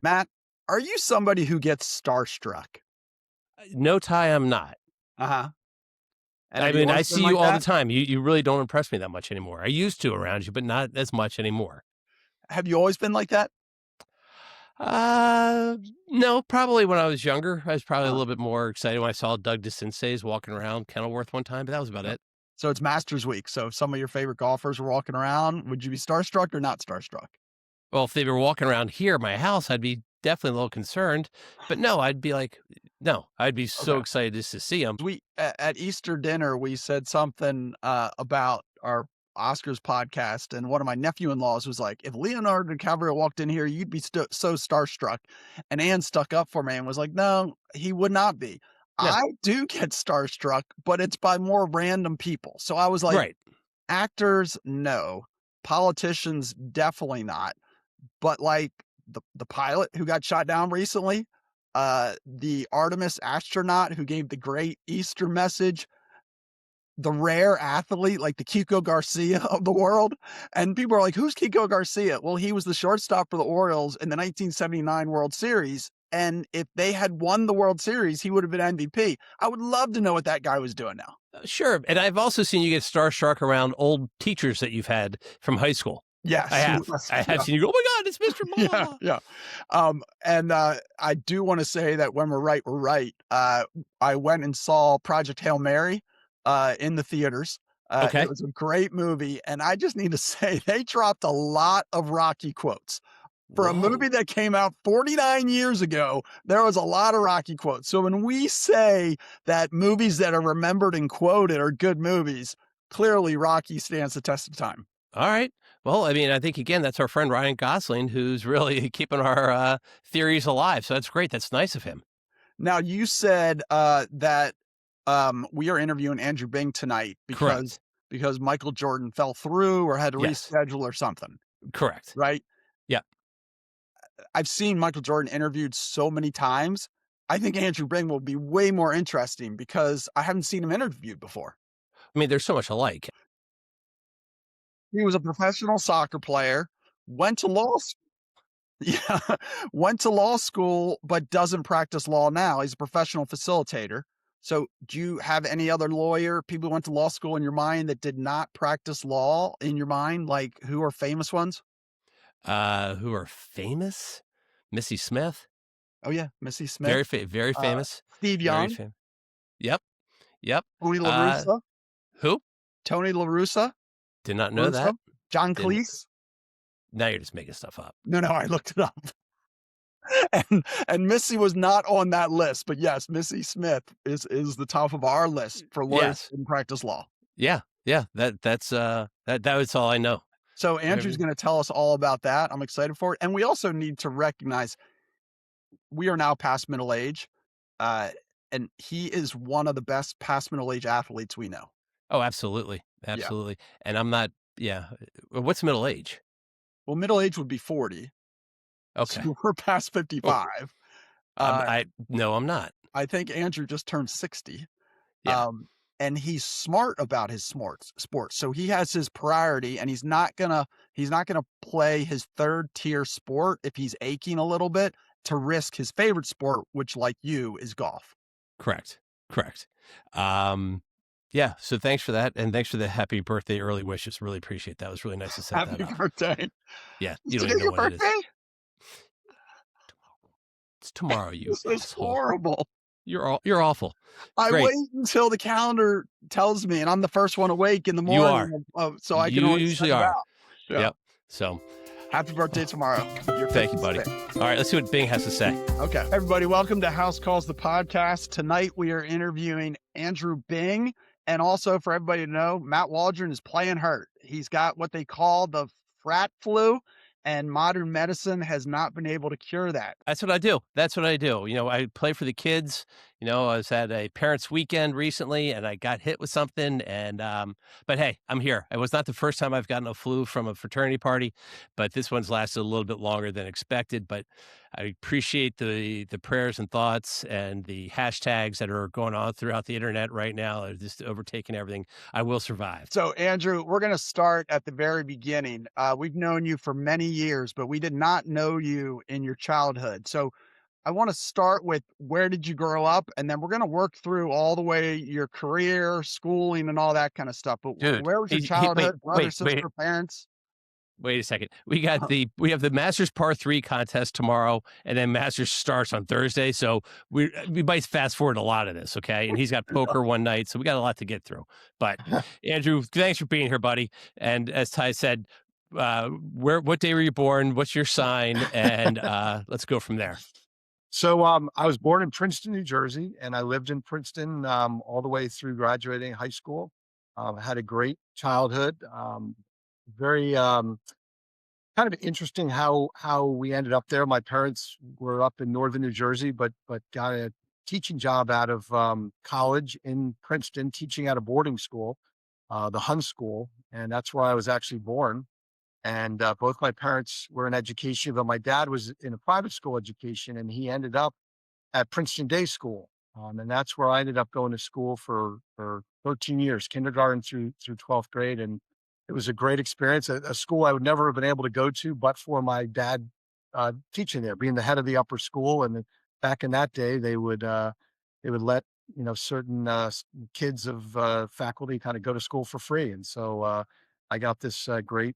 Matt, are you somebody who gets starstruck? No, Ty, I'm not. Uh-huh. And I have you mean, I always been see you like all the that? time. You really don't impress me that much anymore. I used to around you, but not as much anymore. Have you always been like that? Uh, no, probably when I was younger, I was probably a Uh, little bit more excited when I saw Doug DeCinces walking around Kenilworth one time, but that was about yep. it. So it's Masters Week. So if some of your favorite golfers were walking around, would you be starstruck or not starstruck? Well, if they were walking around here at my house, I'd be definitely a little concerned, but no, I'd be like, no, I'd be so Okay. excited just to see him. At Easter dinner, we said something about our Oscars podcast, and one of my nephew-in-laws was like, "If Leonardo DiCaprio walked in here, you'd be so starstruck." And Ann stuck up for me and was like, "No, he would not be." Yeah, I do get starstruck, but it's by more random people. So I was like, right. actors, no. Politicians, definitely not. But like the pilot who got shot down recently, the Artemis astronaut who gave the great Easter message, the rare athlete like the Kiko Garcia of the world. And people are like, who's Kiko Garcia? Well, he was the shortstop for the Orioles in the 1979 World Series. And if they had won the World Series, he would have been MVP. I would love to know what that guy was doing now. Sure. And I've also seen you get starstruck around old teachers that you've had from high school. I Yes, have. yes, I have yeah. seen you go, oh my God, it's Mr. Yeah, Blah. yeah. And I do want to say that when we're right, we're right. I went and saw Project Hail Mary in the theaters. It Okay. was a great movie, and I just need to say they dropped a lot of Rocky quotes. For a movie Whoa. that came out 49 years ago, there was a lot of Rocky quotes. So when we say that movies that are remembered and quoted are good movies, clearly Rocky stands the test of time. All right. Well, I mean, I think again, that's our friend Ryan Gosling who's really keeping our theories alive. So that's great. That's nice of him. Now, you said that we are interviewing Andrew Bing tonight Correct. because Michael Jordan fell through or had to Yes. reschedule or something, Correct. right? Yeah. I've seen Michael Jordan interviewed so many times. I think Andrew Bing will be way more interesting because I haven't seen him interviewed before. I mean, they're so much alike. He was a professional soccer player, went to law school. Yeah, went to law school, but doesn't practice law now. He's a professional facilitator. So, do you have any other lawyer, people who went to law school in your mind that did not practice law in your mind? Like, who are famous ones? Who are famous? Missy Smith. Oh, yeah, Missy Smith, Very uh, famous. Steve Very Young, famous. Yep. Yep. Tony Uh, LaRussa, who? Tony LaRussa, Did not know Russo, that. John Didn't. Cleese. Now you're just making stuff up. No, no, I looked it up. And Missy was not on that list, but yes, Missy Smith is the top of our list for lawyers Yes. in practice law. Yeah. Yeah. That was all I know. So Andrew's Every- going to tell us all about that. I'm excited for it. And we also need to recognize we are now past middle age. Uh, and he is one of the best past middle age athletes we know. Oh, absolutely. Yeah. Absolutely. And I'm not, yeah. What's middle age? Well, middle age would be 40. Okay. So we're past Oh, 55. Uh, no, I'm not. I think Andrew just turned 60. Yeah. Um, and he's smart about his sports. So he has his priority and he's not gonna play his third tier sport if he's aching a little bit to risk his favorite sport, which like you is golf. Correct. Correct. Yeah. So thanks for that. And thanks for the happy birthday early wishes. Really appreciate that. It was really nice to set that Happy up. birthday. Yeah. Is You don't today even know your when it is. birthday? It's tomorrow, you This is asshole. horrible. You're awful. I Great. wait until the calendar tells me, and I'm the first one awake in the You are. morning, so I can You always set usually it are. out. Yeah. Yep. So Happy birthday tomorrow. You're thank you, buddy. 56. All right. Let's see what Bing has to say. Okay. Everybody, welcome to House Calls the podcast. Tonight we are interviewing Andrew Bing. And also for everybody to know, Matt Waldron is playing hurt. He's got what they call the frat flu, and modern medicine has not been able to cure that. That's what I do. That's what I do. You know, I play for the kids I was at a parents' weekend recently, and I got hit with something, and, but hey, I'm here. It was not the first time I've gotten a flu from a fraternity party, but this one's lasted a little bit longer than expected, but I appreciate the prayers and thoughts and the hashtags that are going on throughout the internet right now. They're just overtaking everything. I will survive. So, Andrew, we're going to start at the very beginning. We've known you for many years, but we did not know you in your childhood. So, I want to start with where did you grow up? And then we're going to work through all the way your career, schooling, and all that kind of stuff. But Dude, where was your he wait, childhood? Brother, wait, wait. sister, parents? Wait a second. We have the Masters Par 3 contest tomorrow, and then Masters starts on Thursday, so we might fast forward a lot of this, okay? And he's got poker one night, so we got a lot to get through. But Andrew, thanks for being here, buddy. And as Ty said, what day were you born? What's your sign? And let's go from there. So, I was born in Princeton, New Jersey, and I lived in Princeton, all the way through graduating high school. Had a great childhood. Very, kind of interesting how we ended up there. My parents were up in northern New Jersey, but got a teaching job out of college in Princeton, teaching at a boarding school, the Hun School, and that's where I was actually born. And both my parents were in education, but my dad was in a private school education, and he ended up at Princeton Day School, and that's where I ended up going to school for 13 years, kindergarten through 12th grade, and it was a great experience. A school I would never have been able to go to, but for my dad teaching there, being the head of the upper school. And back in that day, they would let certain kids of faculty kind of go to school for free, and so I got this great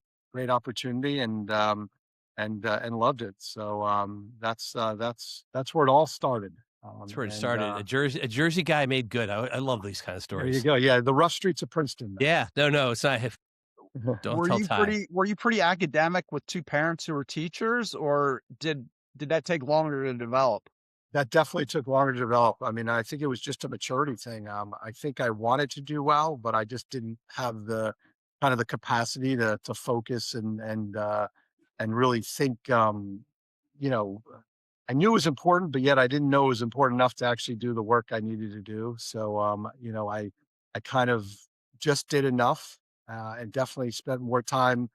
opportunity and loved it. So, that's where it all started. That's where it And, started. A Jersey guy made good. I love these kind of there you stories. go. Yeah, the rough streets of Princeton, Yeah. No, no, it's not. Don't tell Ty. Were you pretty academic with two parents who were teachers, or did that take longer to develop? That definitely took longer to develop. I mean, I think it was just a maturity thing. I think I wanted to do well, but I just didn't have the kind of the capacity to focus and really think, you know, I knew it was important, but yet I didn't know it was important enough to actually do the work I needed to do. So, I kind of just did enough, and definitely spent more time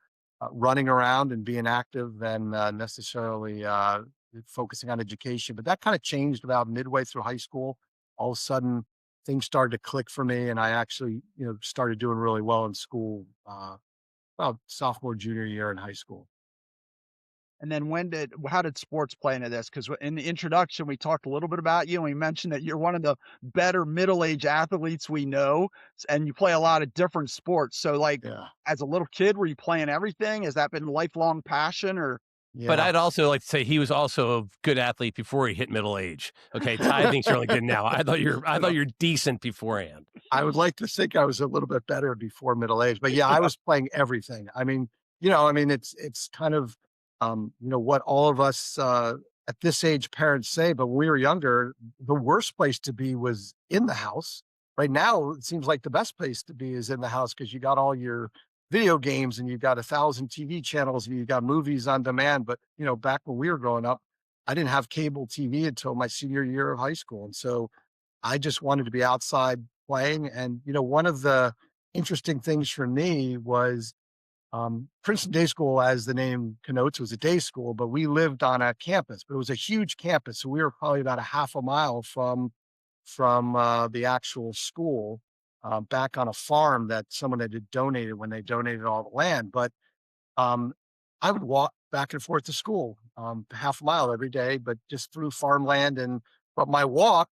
running around and being active than necessarily focusing on education. But that kind of changed about midway through high school. All of a sudden, things started to click for me, and I actually, started doing really well in school. About sophomore, junior year in high school. And then how did sports play into this? Because in the introduction, we talked a little bit about you, and we mentioned that you're one of the better middle-aged athletes we know, and you play a lot of different sports. So, like, Yeah, as a little kid, were you playing everything? Has that been a lifelong passion, or But yeah. I'd also like to say he was also a good athlete before he hit middle age. Okay, Ty thinks you're only good now. I thought you're decent beforehand. I would like to think I was a little bit better before middle age, but yeah, I was playing everything. It's kind of, what all of us at this age parents say, but when we were younger, the worst place to be was in the house. Right now, it seems like the best place to be is in the house because you got all your video games and you've got 1,000 TV channels and you've got movies on demand. But, back when we were growing up, I didn't have cable TV until my senior year of high school. And so I just wanted to be outside playing. And, one of the interesting things for me was Princeton Day School, as the name connotes, was a day school, but we lived on a campus, but it was a huge campus. So we were probably about a half a mile from the actual school, back on a farm that someone had donated when they donated all the land. But um, I would walk back and forth to school, half a mile every day, but just through farmland. But my walk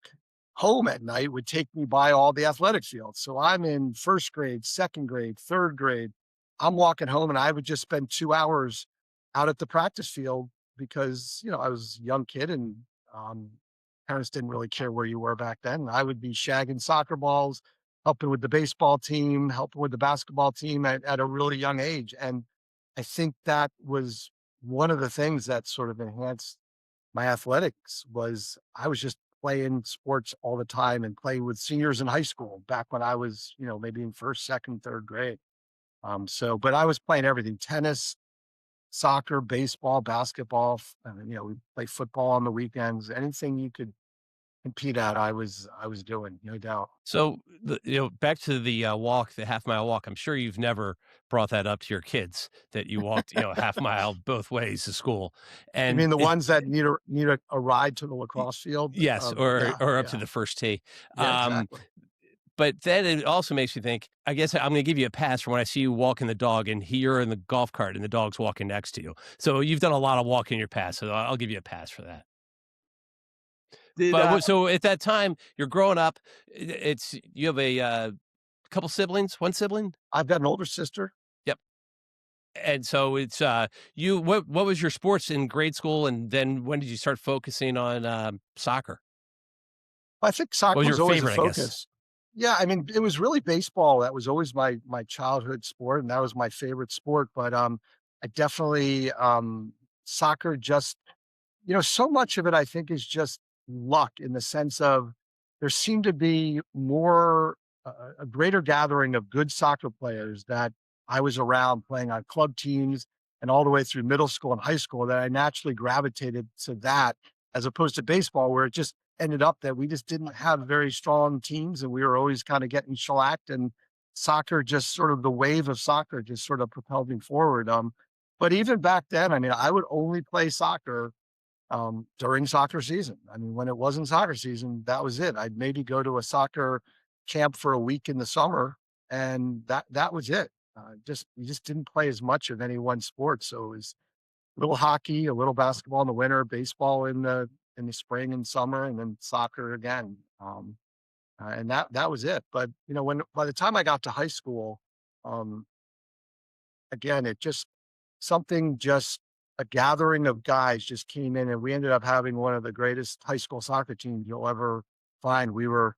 home at night would take me by all the athletic fields. So I'm in first grade, second grade, third grade. I'm walking home and I would just spend 2 hours out at the practice field because, I was a young kid and um, parents didn't really care where you were back then. I would be shagging soccer balls, helping with the baseball team, helping with the basketball team at a really young age. And I think that was one of the things that sort of enhanced my athletics was I was just playing sports all the time and playing with seniors in high school back when I was, maybe in first, second, third grade. But I was playing everything: tennis, soccer, baseball, basketball. We play football on the weekends. Anything you could compete at, I was doing, no doubt. So, back to the, walk, the half-mile walk, I'm sure you've never brought that up to your kids that you walked, half mile both ways to school, You and mean the it ones that need a ride to the y lacrosse field? yes, or Yeah, or up to yeah, the first tee. yeah, Um, exactly. but then it also makes me think, I guess I'm gonna give you a pass for when I see you walking the dog and you're in the golf cart and the dog's walking next to you. So, you've done a lot of walking in your past, so I'll give you a pass for that. Did, But so at that time, you're growing up, it's you have a, couple siblings? 1 sibling? I've got an older sister. Yep. And so it's, you what was your sports in grade school, and then when did you start focusing on, soccer? I think What soccer was your was always a favorite, I guess? focus. Yeah, I mean, it was really baseball. That was always my childhood sport, and that was my favorite sport. But I definitely soccer just so much of it I think is just luck in the sense of there seemed to be more a greater gathering of good soccer players that I was around playing on club teams and all the way through middle school and high school that I naturally gravitated to that as opposed to baseball where it just ended up that we just didn't have very strong teams and we were always kind of getting shellacked and soccer just sort of the wave of soccer just sort of propelled me forward. But even back then, I mean, I would only play soccer during soccer season. I mean, when it wasn't soccer season, that was it. I'd maybe go to a soccer camp for a week in the summer, and that was it. Just we just didn't play as much of any one sport, so it was a little hockey, a little basketball in the winter, baseball in the spring and summer, and then soccer again. And that was it. But when by the time I got to high school, um, again, it just something just a gathering of guys just came in, and we ended up having one of the greatest high school soccer teams you'll ever find. We were,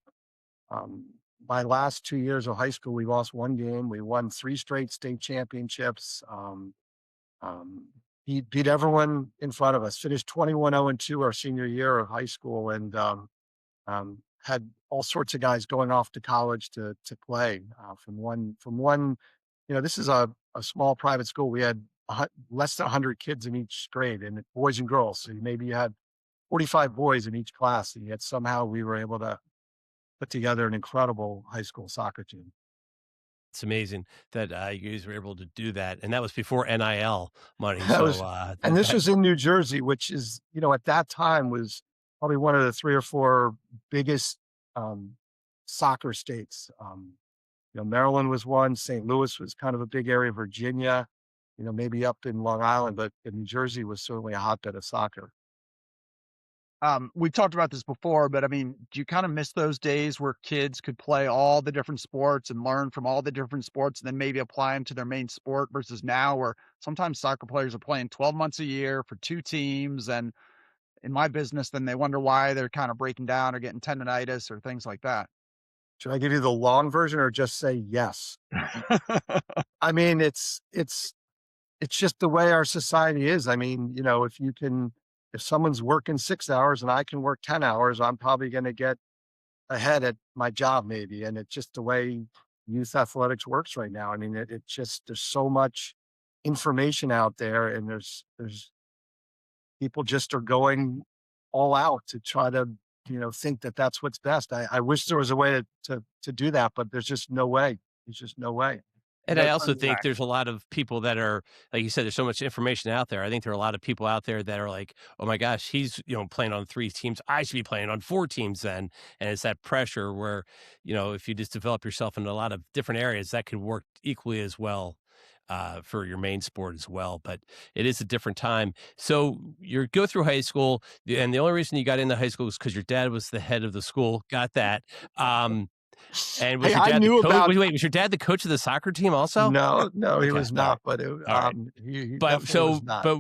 um, my last 2 years of high school, we lost 1 game. We won 3 straight state championships, um, beat everyone in front of us, finished 21-0-2 our senior year of high school, and, had all sorts of guys going off to college to play, from one this is a small private school. We had less than 100 kids in each grade, and boys and girls. So maybe you had 45 boys in each class, and yet somehow we were able to put together an incredible high school soccer team. It's amazing that, you guys were able to do that, and that was before NIL money, That so, was, and this that was in New Jersey, which is, at that time was probably one of the 3 or 4 biggest um, soccer states. Maryland was one, St. Louis was kind of a big area, Virginia, maybe up in Long Island, but New Jersey was certainly a hotbed of soccer. we've talked about this before, but I mean, do you kind of miss those days where kids could play all the different sports and learn from all the different sports and then maybe apply them to their main sport versus now where sometimes soccer players are playing 12 months a year for 2 teams, and in my business, then they wonder why they're kind of breaking down or getting tendonitis or things like that. Should I give you the long version or just say yes? I mean, it's just the way our society is. I mean, if someone's working 6 hours and I can work 10 hours, I'm probably gonna get ahead at my job maybe, and it's just the way youth athletics works right now. I mean, it just there's so much information out there, and there's people just are going all out to try to, think that that's what's best. I wish there was a way to do that, but there's just no way. There's just no way. and I No also turning think back. there's a lot of people that are, like you said, there's so much information out there. I think there are a lot of people out there that are like, "Oh my gosh, he's, playing on 3 teams. I should be playing on 4 teams then." And it's that pressure where, if you just develop yourself in a lot of different areas, that could work equally as well, for your main sport as well. But it is a different time. So you go through high school, and the only reason you got into high school is because your dad was the head of the school. Got that. Um, and was Hey, your I dad the knew coach? about Wait, was your dad the coach of the soccer team also? no, no, he Okay, was alright, not, but alright. he But definitely was not.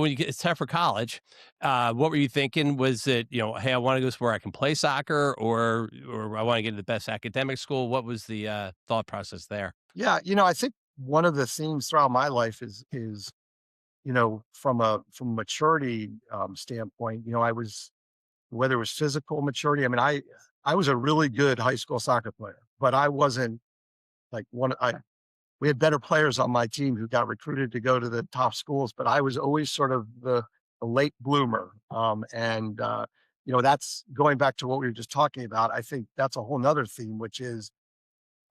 when you get it's time for college, what were you thinking? Was it, "Hey, I wanna go somewhere I can play soccer," or "I wanna get into the best academic school?" What was the, thought process there? Yeah, I think one of the themes throughout my life is from a maturity standpoint, I was whether it was physical maturity. I mean, I was a really good high school soccer player, but I wasn't like one. I We had better players on my team who got recruited to go to the top schools, but I was always sort of the late bloomer. And that's going back to what we were just talking about. I think that's a whole nother theme, which is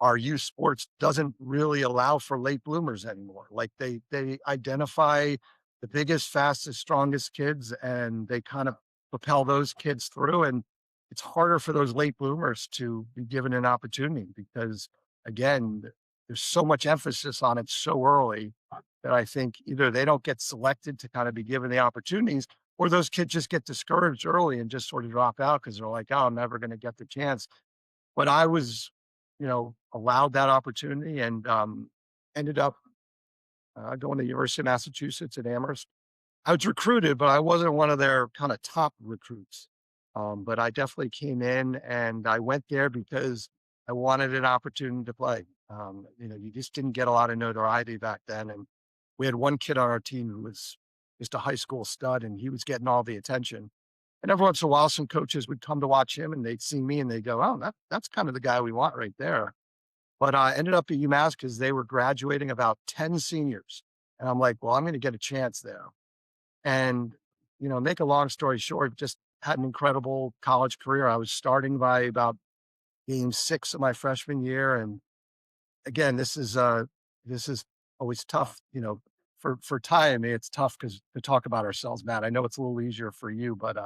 our youth sports doesn't really allow for late bloomers anymore. Like they identify the biggest, fastest, strongest kids, and they kind of propel those kids through. And it's harder for those late bloomers to be given an opportunity because, again, there's so much emphasis on it so early that I think either they don't get selected to kind of be given the opportunities, or those kids just get discouraged early and just sort of drop out because they're like, "Oh, I'm never going to get the chance." But I was, allowed that opportunity and, ended up, going to the University of Massachusetts at Amherst. I was recruited, but I wasn't one of their kinda top recruits. But I definitely came in and I went there because I wanted an opportunity to play. You just didn't get a lot of notoriety back then, and we had one kid on our team who was just a high school stud, and he was getting all the attention. And every once in a while, some coaches would come to watch him, and they'd see me, and they'd go, "Oh, that's kind of the guy we want right there." But I ended up at UMass because they were graduating about 10 seniors, and I'm like, "Well, I'm gonna get a chance there." And, make a long story short, just had an incredible college career. I was starting by about game 6 of my freshman year, and again, this is always tough, for Ty and me, it's tough because to talk about ourselves, Matt. I know it's a little easier for you, but,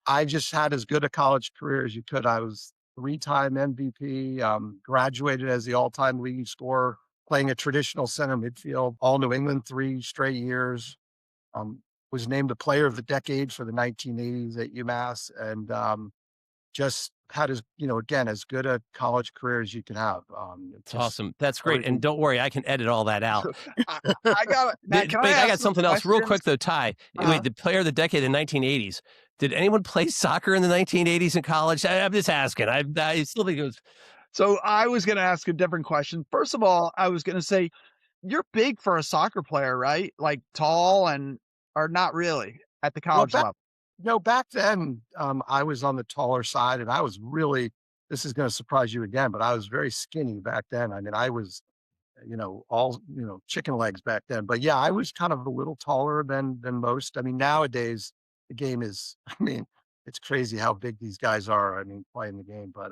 I just had as good a college career as you could. I was three-time MVP, graduated as the all-time leading scorer, playing a traditional center midfield, all New England 3 straight years. Was named the player of the decade for the 1980s at UMass, and, just had again, as good a college career as you can have. It's Just awesome. That's great, and everything. don't worry, I can edit all that out. I got Matt, can I Wait, I ask got some something else real questions? quick though, Ty. Uh, Wait, the player of the decade in 1980s. Did anyone play soccer in the 1980s in college? I'm just asking. I still think it was so I was gonna ask a different question. First of all, I was gonna say, you're big for a soccer player, right? Like, tall and or not really at the Well, college back level? back then, I was on the taller side, and I was really this is gonna surprise you again, but I was very skinny back then. I mean, I was, all, chicken legs back then. But yeah, I was kind of a little taller than most. I mean, nowadays the game is, I mean, it's crazy how big these guys are. I mean, playing the game. But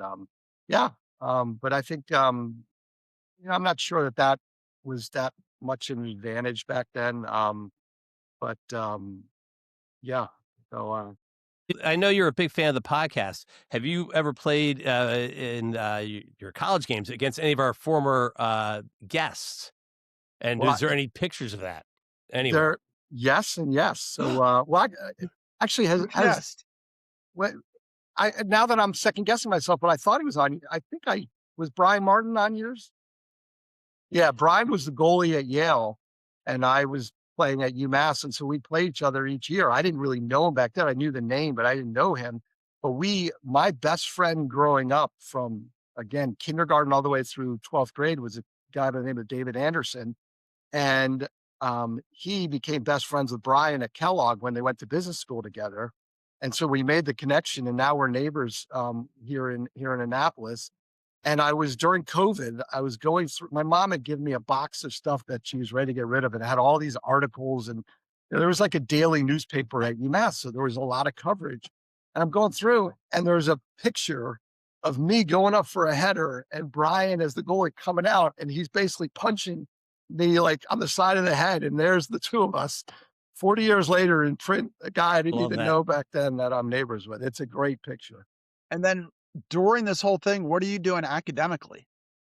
yeah. But I think I'm not sure that was that much an advantage back then. But yeah. So I know you're a big fan of the podcast. Have you ever played, in, your college games against any of our former, guests? And well, is there any pictures of that anywhere? there yes and yes. So well, actually has Yes. what I now that I'm second guessing myself, but I thought he was on. I think I was Brian Martin on yours. Yeah, Brian was the goalie at Yale, and I was playing at UMass, and so we played each other each year. I didn't really know him back then. I knew the name, but I didn't know him. But my best friend growing up from again kindergarten all the way through 12th grade was a guy by the name of David Anderson, and he became best friends with Brian at Kellogg when they went to business school together. And so we made the connection, and now we're neighbors here in Annapolis. And I was during COVID, I was going through my mom had given me a box of stuff that she was ready to get rid of. And it had all these articles and there was like a daily newspaper at UMass. So there was a lot of coverage. And I'm going through and there's a picture of me going up for a header and Brian as the goalie coming out and he's basically punching me like on the side of the head. And there's the two of us 40 years later in print, a guy I didn't Love even that. know back then that I'm neighbors with. It's a great picture. And then during this whole thing, what are you doing academically?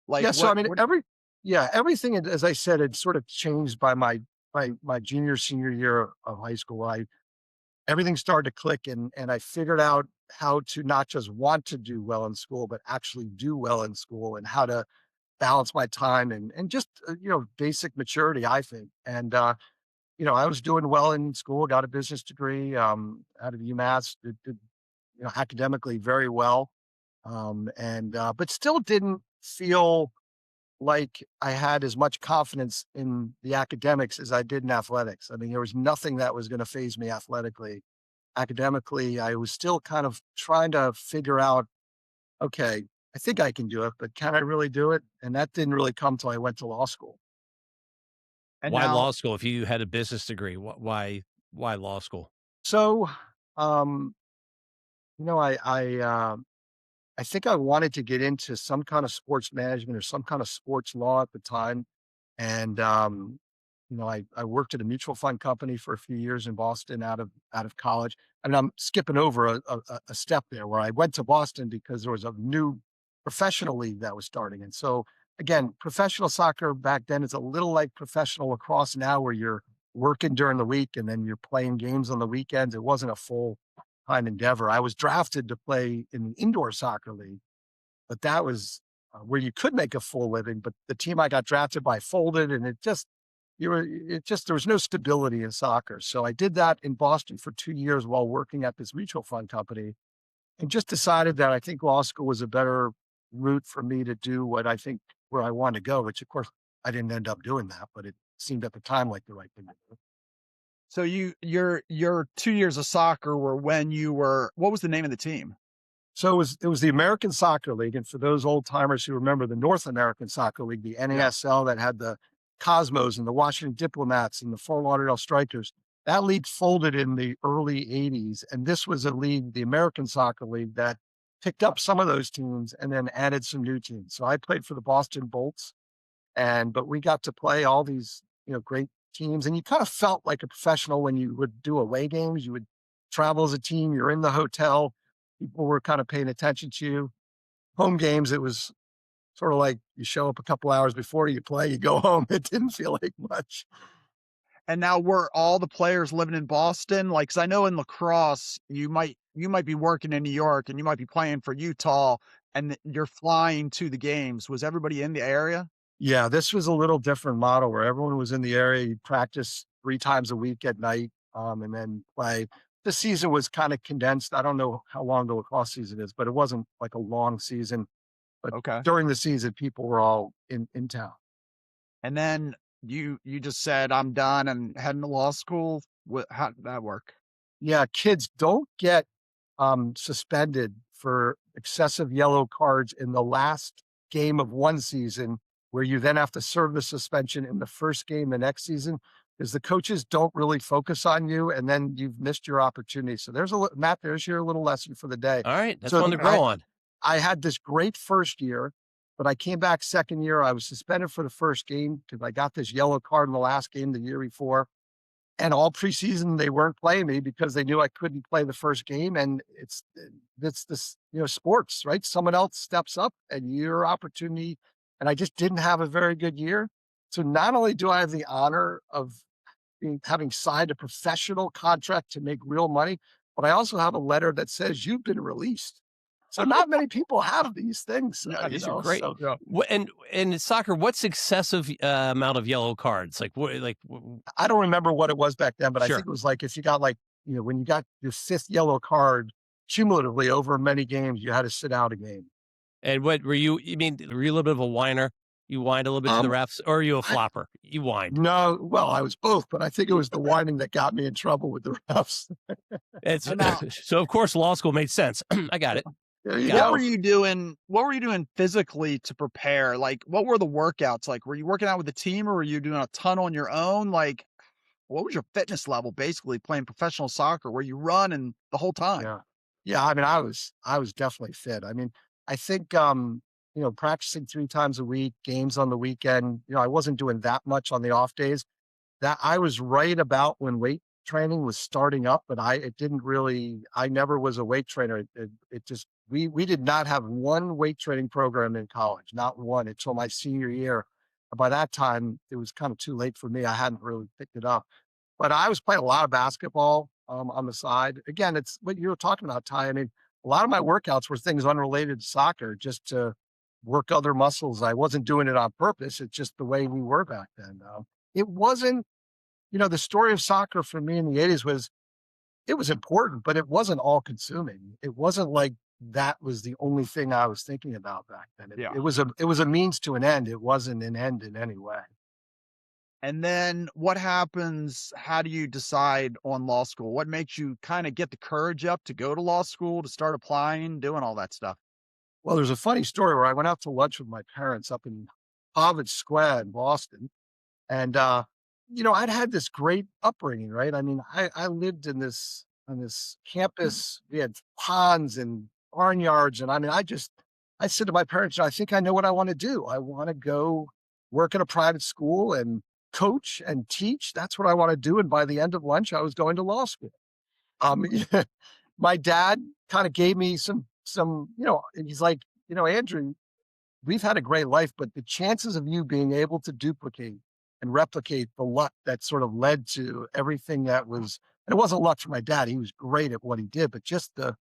Like, Yeah, so I mean, what everything as I said, had sort of changed by my junior, senior year of high school. I Everything started to click and I figured out how to not just want to do well in school, but actually do well in school and how to balance my time and just basic maturity, I think. And I was doing well in school, got a business degree out of UMass, did academically very well. And but still didn't feel like I had as much confidence in the academics as I did in athletics. I mean, there was nothing that was going to phase me athletically. Academically, I was still kind of trying to figure out, okay, I think I can do it, but can I really do it? And that didn't really come till I went to law school. and Why now law school if you had a business degree? Why law school? So, um, You know, I think I wanted to get into some kind of sports management or some kind of sports law at the time. And, I worked at a mutual fund company for a few years in Boston out of college. And I'm skipping over a step there where I went to Boston because there was a new professional league that was starting. And so again, professional soccer back then is a little like professional lacrosse now, where you're working during the week and then you're playing games on the weekends. It wasn't a full time endeavor. I was drafted to play in the indoor soccer league, but that was where you could make a full living. But the team I got drafted by folded, and it just there was no stability in soccer. So I did that in Boston for 2 years while working at this mutual fund company, and just decided that I think law school was a better route for me to do what I think where I want to go. Which of course I didn't end up doing that, but it seemed at the time like the right thing to do. So your 2 years of soccer were when you were what was the name of the team? So it was the American Soccer League, and for those old timers who remember the North American Soccer League, the Yeah. NASL that had the Cosmos and the Washington Diplomats and the Fort Lauderdale Strikers, that league folded in the early '80s, and this was a league, the American Soccer League, that picked up some of those teams and then added some new teams. So I played for the Boston Bolts, but we got to play all these, great teams, and you kind of felt like a professional when you would do away games. You would travel as a team, you're in the hotel, people were kind of paying attention to you. Home games, it was sort of like you show up a couple hours before you play, you go home. It didn't feel like much. And now were all the players living in Boston? Like, 'cause I know in lacrosse, you might be working in New York and you might be playing for Utah and you're flying to the games. Was everybody in the area? Yeah, this was a little different model where everyone was in the area. You'd practice 3 times a week at night, and then play. The season was kind of condensed. I don't know how long the lacrosse season is, but it wasn't like a long season. But Okay. during the season, people were all in town. And then you just said, "I'm done," and heading to law school? How did that work? Yeah, kids don't get suspended for excessive yellow cards in the last game of one season, where you then have to serve the suspension in the first game the next season, because the coaches don't really focus on you, and then you've missed your opportunity. So Matt, there's your little lesson for the day. All right, that's So one to grow on. I had this great first year, but I came back second year. I was suspended for the first game because I got this yellow card in the last game the year before. And all preseason, they weren't playing me because they knew I couldn't play the first game. And it's this, sports, right? Someone else steps up and your opportunity. And I just didn't have a very good year. So not only do I have the honor of having signed a professional contract to make real money, but I also have a letter that says you've been released. So not many people have these things, Yeah, these are great. so Yeah. And in soccer, what's excessive amount of yellow cards? Like what? Like I don't remember what it was back then, but I think sure. it was like if you got when you got your fifth yellow card cumulatively over many games, you had to sit out a game. And what were you? You mean were you a little bit of a whiner? You whined a little bit to the Um, refs, or are you a I flopper? You whined. no, well, I was both, but I think it was the whining that got me in trouble with the refs. It's And now so of course law school made sense. I got it. There you Got what it. were go. you doing what were you doing physically to prepare? Like, what were the workouts like? Were you working out with the team or were you doing a ton on your own? Like, what was your fitness level basically playing professional soccer? Were you running the whole time? Yeah. Yeah, I mean, I was definitely fit. I mean, I think, practicing 3 times a week, games on the weekend, I wasn't doing that much on the off days. That I was right about when weight training was starting up, but I never was a weight trainer. It just we did not have one weight training program in college, not one until my senior year. By that time, it was kind of too late for me. I hadn't really picked it up. But I was playing a lot of basketball, on the side. Again, it's what you were talking about, Ty. I mean, a lot of my workouts were things unrelated to soccer, just to work other muscles. I wasn't doing it on purpose. It's just the way we were back then. It wasn't, the story of soccer for me in the '80s was it was important, but it wasn't all consuming. It wasn't like that was the only thing I was thinking about back then. It, Yeah. it was a means to an end. It wasn't an end in any way. And then what happens? How do you decide on law school? What makes you kind of get the courage up to go to law school, to start applying, doing all that stuff? Well, there's a funny story where I went out to lunch with my parents up in Harvard Square in Boston. And, I'd had this great upbringing, right? I mean, I lived in this this campus. We had ponds and barnyards, and I mean, I said to my parents, I think I know what I want to do. I want to go work in a private school and coach and teach. That's what I want to do. And by the end of lunch, I was going to law school. Um, my dad kind of gave me he's like, Andrew, we've had a great life, but the chances of you being able to duplicate and replicate the luck that sort of led to everything that was, and it wasn't luck for my dad. He was great at what he did, but just the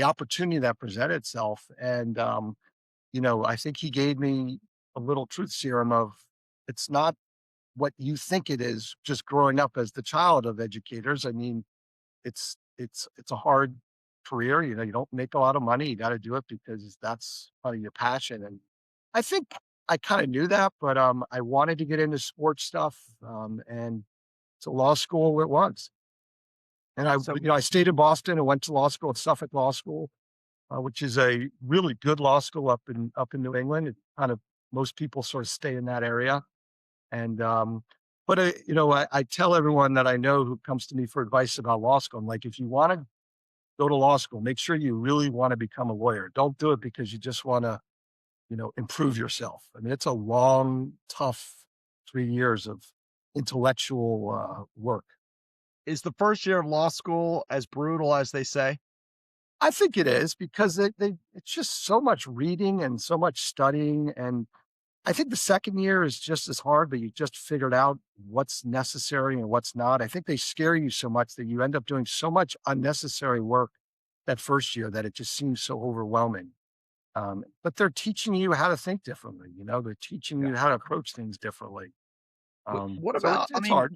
opportunity that presented itself. And, I think he gave me a little truth serum of it's not what you think it is just growing up as the child of educators. I mean, it's a hard career. You don't make a lot of money. You got to do it because that's kind of your passion. And I think I kind of knew that, but I wanted to get into sports stuff, and so law school it was. And So I stayed in Boston and went to law school at Suffolk Law School, which is a really good law school up in New England. It kind of most people sort of stay in that area. And but I tell everyone that I know who comes to me for advice about law school, I'm like, if you want to go to law school, make sure you really want to become a lawyer. Don't do it because you just want to, improve yourself. I mean, it's a long, tough 3 years of intellectual work. is the first year of law school as brutal as they say? I think it is because it's just so much reading and so much studying. And I think the second year is just as hard, but you just figured out what's necessary and what's not. I think they scare you so much that you end up doing so much unnecessary work that first year that it just seems so overwhelming. But they're teaching you how to think differently. They're teaching Yeah. you how to approach things differently. What So about, it's hard.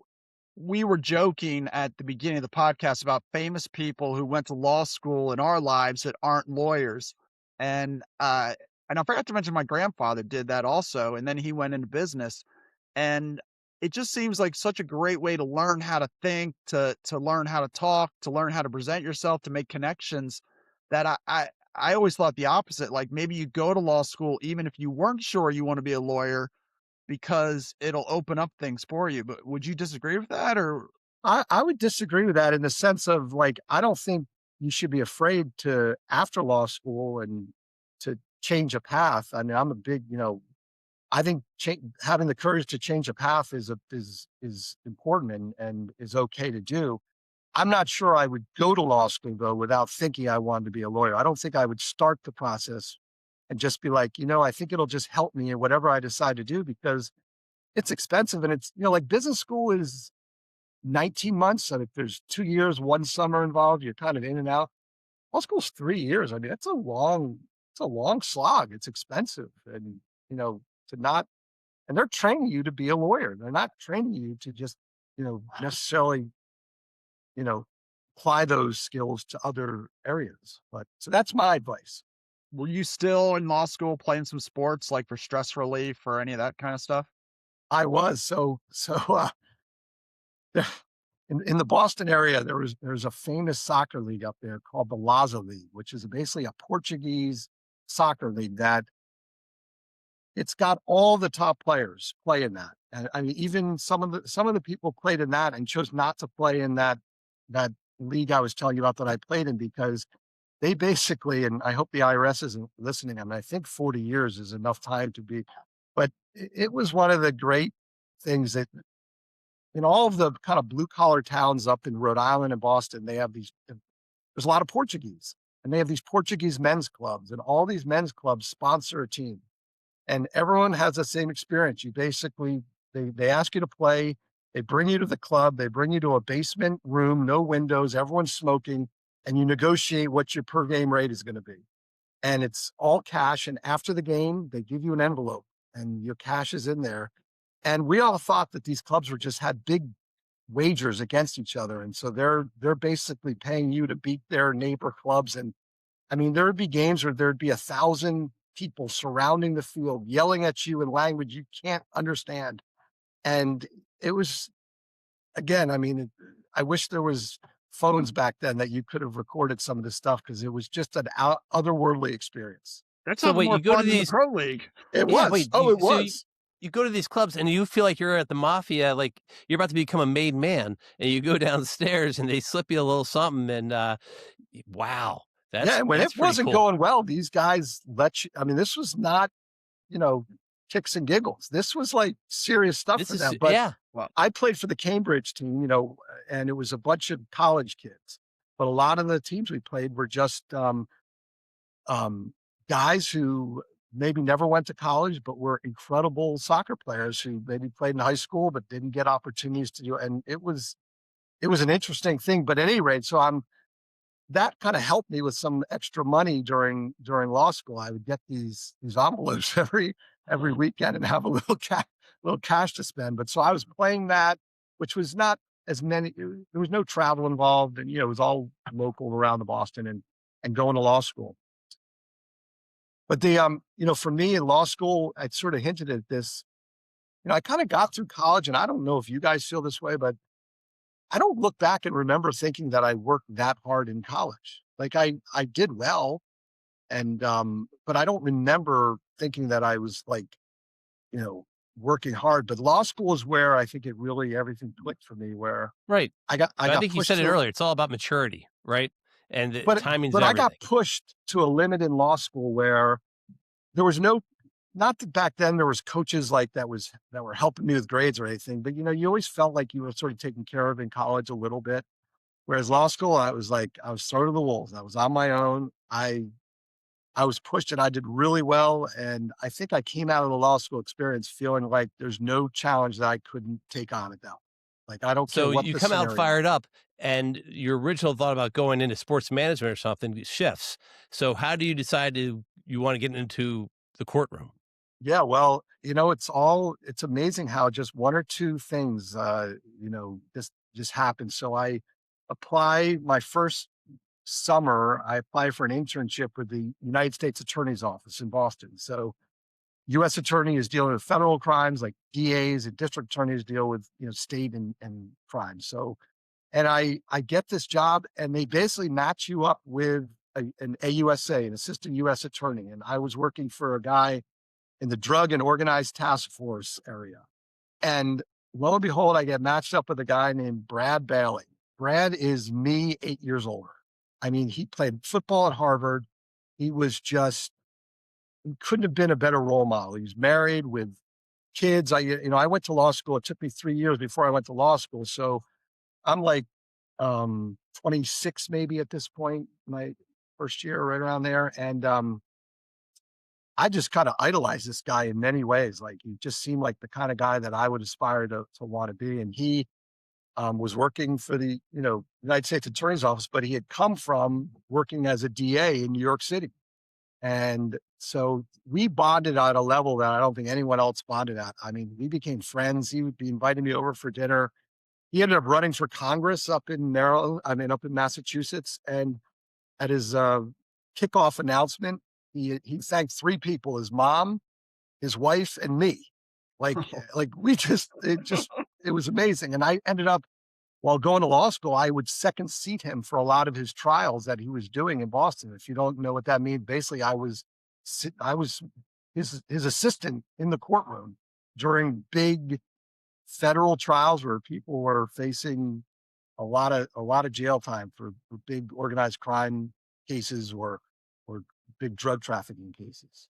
we were joking at the beginning of the podcast about famous people who went to law school in our lives that aren't lawyers. And I forgot to mention my grandfather did that also, and then he went into business. And it just seems like such a great way to learn how to think, to learn how to talk, to learn how to present yourself, to make connections that I always thought the opposite. Like maybe you go to law school even if you weren't sure you want to be a lawyer because it'll open up things for you. But would you disagree with that or I would disagree with that in the sense of like, I don't think you should be afraid to after law school and to change a path. I mean, I'm a big, I think having the courage to change a path is important and is okay to do. I'm not sure I would go to law school though without thinking I wanted to be a lawyer. I don't think I would start the process and just be like, I think it'll just help me in whatever I decide to do because it's expensive and it's, like business school is 19 months. And if there's 2 years, one summer involved, you're kind of in and out. Law school's 3 years. I mean, it's a long slog. It's expensive. And, to not, and they're training you to be a lawyer. They're not training you to just, necessarily, you know, apply those skills to other areas. But so that's my advice. were you still in law school playing some sports like for stress relief or any of that kind of stuff? I was so in the Boston area, there's a famous soccer league up there called the Laza League, which is basically a Portuguese soccer league that it's got all the top players play in that. And I mean, even some of the people played in that and chose not to play in that league I was telling you about that I played in because they basically, and I hope the IRS isn't listening. I mean, I think 40 years is enough time to be, but it was one of the great things that in all of the kind of blue collar towns up in Rhode Island and Boston, they have there's a lot of Portuguese and they have these Portuguese men's clubs and all these men's clubs sponsor a team and everyone has the same experience. You basically, they ask you to play, they bring you to the club, they bring you to a basement room, no windows, everyone's smoking, and you negotiate what your per game rate is going to be. And it's all cash. And after the game, they give you an envelope and your cash is in there. And we all thought that these clubs were just had big wagers against each other. And so they're basically paying you to beat their neighbor clubs. And I mean, there would be games where there'd be 1,000 people surrounding the field, yelling at you in language you can't understand. And it was, again, I mean, I wish there was phones back then that you could have recorded some of this stuff because it was just an otherworldly experience. That So sounds wait, more you go to fun than the these pro league. It yeah, was. wait, Oh, you it was. you go to these clubs and you feel like you're at the mafia, like you're about to become a made man, and you go downstairs and they slip you a little something, and wow, Yeah, and when it that's pretty wasn't cool. going well, these guys let you. I mean, this was not, you know, kicks and giggles. This was like serious stuff This for is them. But yeah, Well, I played for the Cambridge team, and it was a bunch of college kids. But a lot of the teams we played were just um, guys who maybe never went to college, but were incredible soccer players who maybe played in high school but didn't get opportunities to do. And it was an interesting thing. But at any rate, so I'm that kind of helped me with some extra money during law school. I would get these envelopes every weekend and have a little cash to spend. But so I was playing that, which was not as many. There was no travel involved, and it was all local around the Boston and going to law school. But for me in law school, I sort of hinted at this. I kind of got through college, and I don't know if you guys feel this way, but I don't look back and remember thinking that I worked that hard in college. Like I did well, and but I don't remember thinking that I was like, you know, working hard. But law school is where I think it really everything clicked for me, where right. I I got think you pushed said it to earlier. It's all about maturity, right? And the but timing's but I got everything. pushed to a limit in law school where there was no not that back then there was coaches like that were helping me with grades or anything, but you always felt like you were sort of taken care of in college a little bit. Whereas law school, I was like, I was thrown to the wolves. I was on my own. I was pushed and I did really well. And I think I came out of the law school experience feeling like there's no challenge that I couldn't take on at that. Like I don't care So what you the come out scenario fired was. up, and your original thought about going into sports management or something shifts. So how do you decide you want to get into the courtroom? Yeah, well, it's amazing how just one or two things just happen. So my first summer, I applied for an internship with the United States Attorney's Office in Boston. So US attorney is dealing with federal crimes like DAs and district attorneys deal with, state and crimes. So, and I get this job and they basically match you up with an AUSA, an assistant US attorney. And I was working for a guy in the drug and organized task force area. And lo and behold, I get matched up with a guy named Brad Bailey. Brad is me 8 years older. I mean, he played football at Harvard. He was just he couldn't have been a better role model. He's married with kids. I went to law school. It took me 3 years before I went to law school. So I'm like 26 maybe at this point, my first year, right around there. And I just kind of idolized this guy in many ways. Like he just seemed like the kind of guy that I would aspire to want to be. And he was working for the United States Attorney's Office, but he had come from working as a DA in New York City. And so we bonded at a level that I don't think anyone else bonded at. I mean, we became friends. He would be inviting me over for dinner. He ended up running for Congress up in Maryland, I mean, up in Massachusetts. And at his kickoff announcement, he thanked three people: his mom, his wife, and me. Like we it was amazing. And I ended up while going to law school, I would second seat him for a lot of his trials that he was doing in Boston. If you don't know what that means, basically I was his assistant in the courtroom during big federal trials where people were facing a lot of jail time for big organized crime cases or big drug trafficking cases.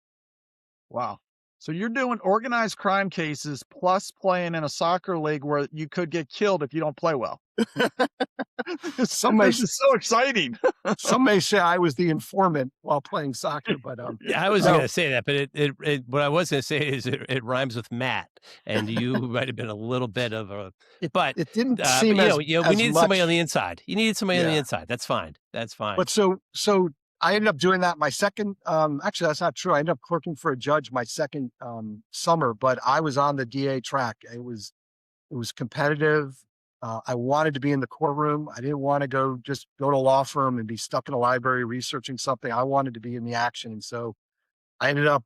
wow. So you're doing organized crime cases plus playing in a soccer league where you could get killed if you don't play well. This Some may this is so exciting. some may say I was the informant while playing soccer, but Yeah, I wasn't no, gonna say that, but what I was gonna say is it rhymes with Matt, and you might have been a little bit of a it but, it didn't but seem we as needed somebody on much. the inside. You needed somebody on the Yeah. inside. That's fine. That's fine. But so I ended up doing that my second actually that's not true. I ended up clerking for a judge my second summer, but I was on the DA track. It was competitive. I wanted to be in the courtroom. I didn't want to go to a law firm and be stuck in a library researching something. I wanted to be in the action. And so I ended up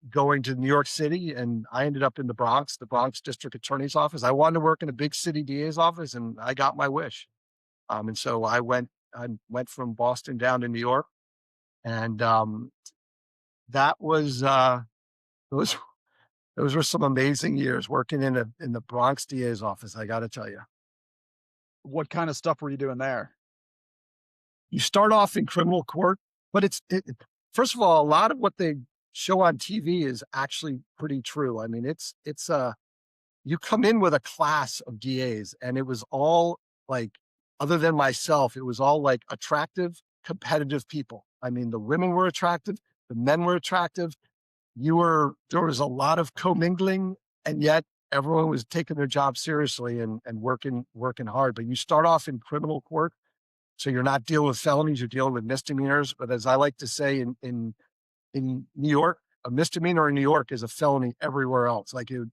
going to New York City and I ended up in the Bronx District Attorney's Office. I wanted to work in a big city DA's office and I got my wish. And so I went from Boston down to New York, and that was Those were some amazing years working in the Bronx DA's office, I gotta tell you. What kind of stuff were you doing there? You start off in criminal court, but first of all, a lot of what they show on TV is actually pretty true. I mean, you come in with a class of DAs, and it was all like, other than myself, it was all like attractive, competitive people. I mean, the women were attractive, the men were attractive. There was a lot of commingling, and yet everyone was taking their job seriously and working hard. But you start off in criminal court, so you're not dealing with felonies, you're dealing with misdemeanors. But as I like to say in New York, a misdemeanor in New York is a felony everywhere else. Like you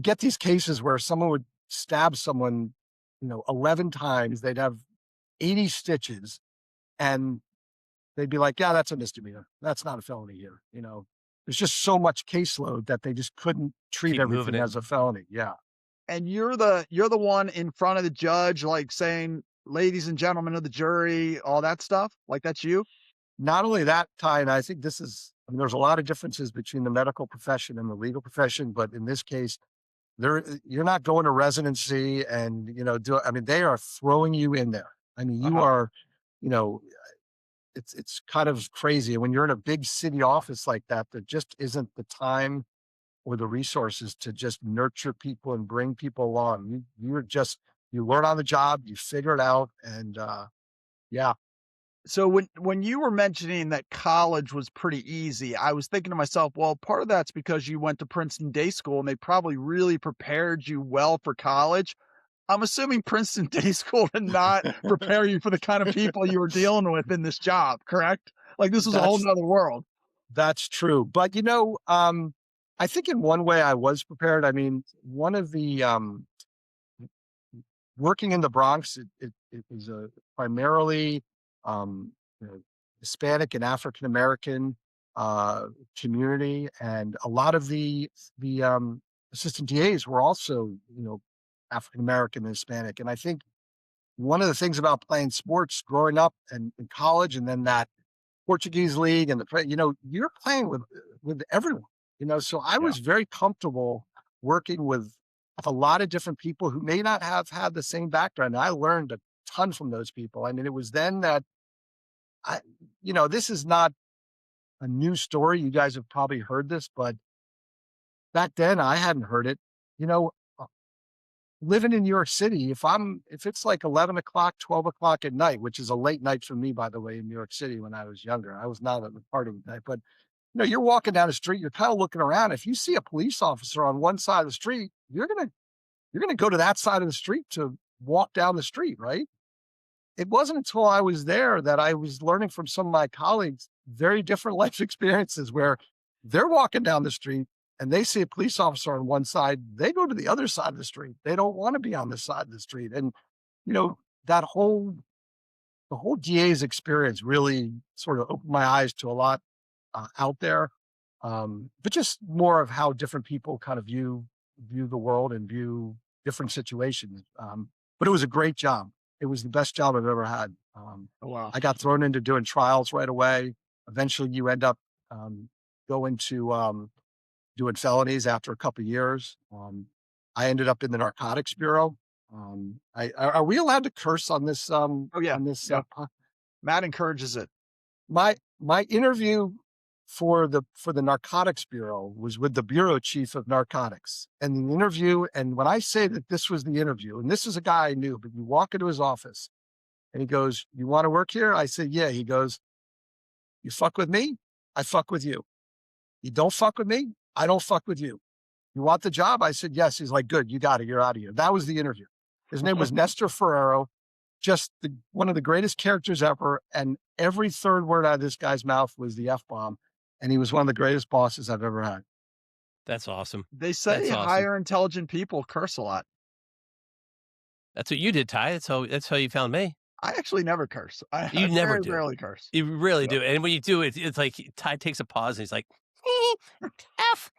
get these cases where someone would stab someone, 11 times, they'd have 80 stitches, and they'd be like, yeah, that's a misdemeanor. That's not a felony here. There's just so much caseload that they just couldn't treat Keep moving everything it. as a felony. Yeah. And you're the one in front of the judge, like, saying, "Ladies and gentlemen of the jury," all that stuff? Like, that's you? Not only that, Ty, and I think I mean, there's a lot of differences between the medical profession and the legal profession, but in this case, you're not going to residency and, I mean, they are throwing you in there. I mean, you Uh-huh. are, you know, it's kind of crazy. And when you're in a big city office like that, there just isn't the time or the resources to just nurture people and bring people along. You learn on the job, you figure it out. And, yeah, So when you were mentioning that college was pretty easy, I was thinking to myself, well, part of that's because you went to Princeton Day School and they probably really prepared you well for college. I'm assuming Princeton Day School did not prepare you for the kind of people you were dealing with in this job, correct? Like, this was a whole that's, nother world. that's true. But, I think in one way I was prepared. I mean, one of the, working in the Bronx, it was a primarily, um, you know, Hispanic and African American, community, and a lot of the assistant DAs were also, African American and Hispanic. And I think one of the things about playing sports growing up and in college, and then that Portuguese league and you're playing with everyone, so I Yeah. was very comfortable working with a lot of different people who may not have had the same background. I learned a ton from those people. I mean, it was then that I, this is not a new story. You guys have probably heard this, but back then I hadn't heard it. You know, uh, Living in New York City, if it's like 11 o'clock, 12 o'clock at night, which is a late night for me, by the way, in New York City when I was younger, I was not at the party night, but you're walking down the street, you're kind of looking around. If you see a police officer on one side of the street, you're gonna go to that side of the street to walk down the street, right? It wasn't until I was there that I was learning from some of my colleagues very different life experiences where they're walking down the street and they see a police officer on one side, they go to the other side of the street. They don't want to be on this side of the street. And, you know, that whole the whole DA's experience really sort of opened my eyes to a lot out there, but just more of how different people kind of view the world and view different situations. But it was a great job. It was the best job I've ever had. Oh, wow. I got thrown into doing trials right away. Eventually, you end up going to doing felonies after a couple years. I ended up in the narcotics bureau. Are we allowed to curse on this? Oh, yeah. On this? Yeah. Matt encourages it. My interview for the narcotics bureau was with the bureau chief of narcotics, and the interview, and when I say that this was the interview, and this is a guy I knew, but you walk into his office and he goes, "You want to work here?" I said, "Yeah." He goes, "You fuck with me, I fuck with you. You don't fuck with me, I don't fuck with you. You want the job?" I said, "Yes." He's like, "Good, you got it, you're out of here." That was the interview. His name was Nestor Ferrero, just one of the greatest characters ever. And every third word out of this guy's mouth was the F bomb. And he was one of the greatest bosses I've ever had. That's awesome. They say That's awesome. higher intelligent people curse a lot. That's what you did, Ty. That's how you found me. I actually never curse. I You never very do. rarely curse. You really So do. And when you do, it's like Ty takes a pause and he's like, F.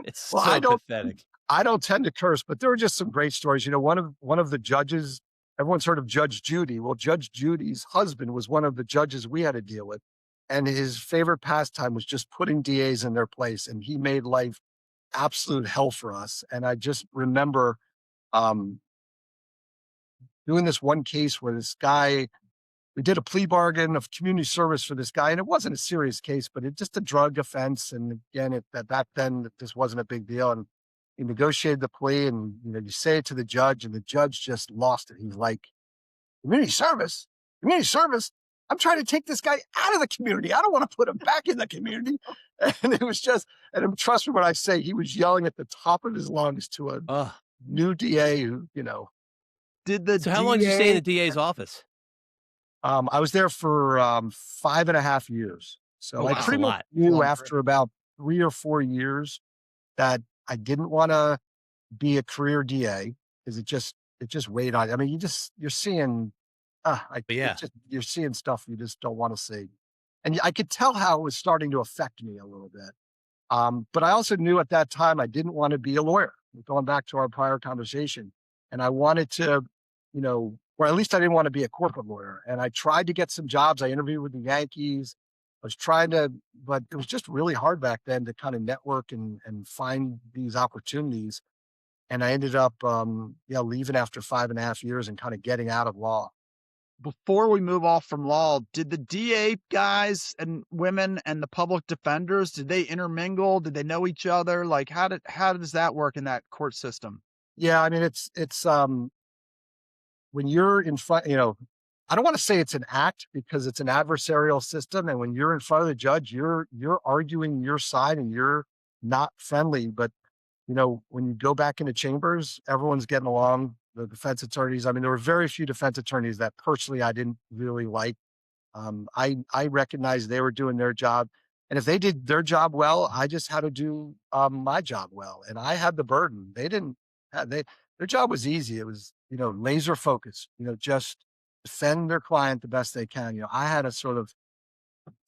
It's Well, so pathetic. I don't tend to curse, but there were just some great stories. One of the judges, everyone's heard of Judge Judy. Well, Judge Judy's husband was one of the judges we had to deal with. And his favorite pastime was just putting DAs in their place. And he made life absolute hell for us. And I just remember um, doing this one case where this guy, we did a plea bargain of community service for this guy, and it wasn't a serious case, but it just a drug offense. And again, that back then this wasn't a big deal. And he negotiated the plea, and you say it to the judge, and the judge just lost it. He's like, "Community service, community service. I'm trying to take this guy out of the community. I don't want to put him back in the community." And it was just, and trust me when I say he was yelling at the top of his lungs to a Ugh. new DA who, Did the So how long did you stay in the DA DA's office? I was there for 5.5 years. Oh, So I wow. That's a pretty much lot. knew long career. after about 3 or 4 years that I didn't want to be a career DA because it just weighed on. I mean, you're seeing, But yeah. you're seeing stuff you just don't want to see, and I could tell how it was starting to affect me a little bit. But I also knew at that time I didn't want to be a lawyer. Going back to our prior conversation, and I wanted to, or at least I didn't want to be a corporate lawyer. And I tried to get some jobs. I interviewed with the Yankees. I was trying to, but it was just really hard back then to kind of network and find these opportunities. And I ended up, leaving after 5.5 years and kind of getting out of law. Before we move off from law, did the DA guys and women and the public defenders, did they intermingle? Did they know each other? Like, how does that work in that court system? Yeah, I mean, it's when you're in front, I don't want to say it's an act because it's an adversarial system. And when you're in front of the judge, you're arguing your side and you're not friendly. But when you go back into chambers, everyone's getting along. The defense attorneys. I mean, there were very few defense attorneys that personally I didn't really like. I recognized they were doing their job, and if they did their job well, I just had to do my job well, and I had the burden. They didn't. They Their job was easy. It was laser focus. Just defend their client the best they can. I had to sort of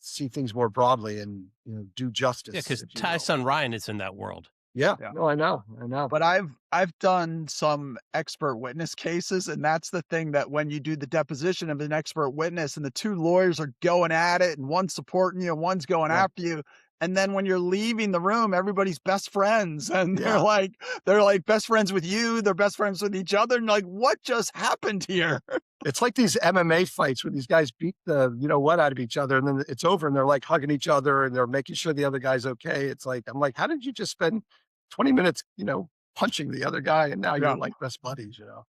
see things more broadly and do Yeah, justice, because if you Ty will. son Ryan is in that world. Yeah, Yeah. no, I know. But I've done some expert witness cases, and that's the thing, that when you do the deposition of an expert witness and the two lawyers are going at it and one's supporting you and one's going Yeah, after you, and then when you're leaving the room, everybody's best friends, and they're yeah. like they're like best friends with you, they're best friends with each other, and like, what just happened here? It's like these MMA fights where these guys beat the what out of each other, and then it's over, and they're like hugging each other, and they're making sure the other guy's okay. It's like I'm like, how did you just spend 20 minutes, punching the other guy, and now Yeah. you're like best buddies. So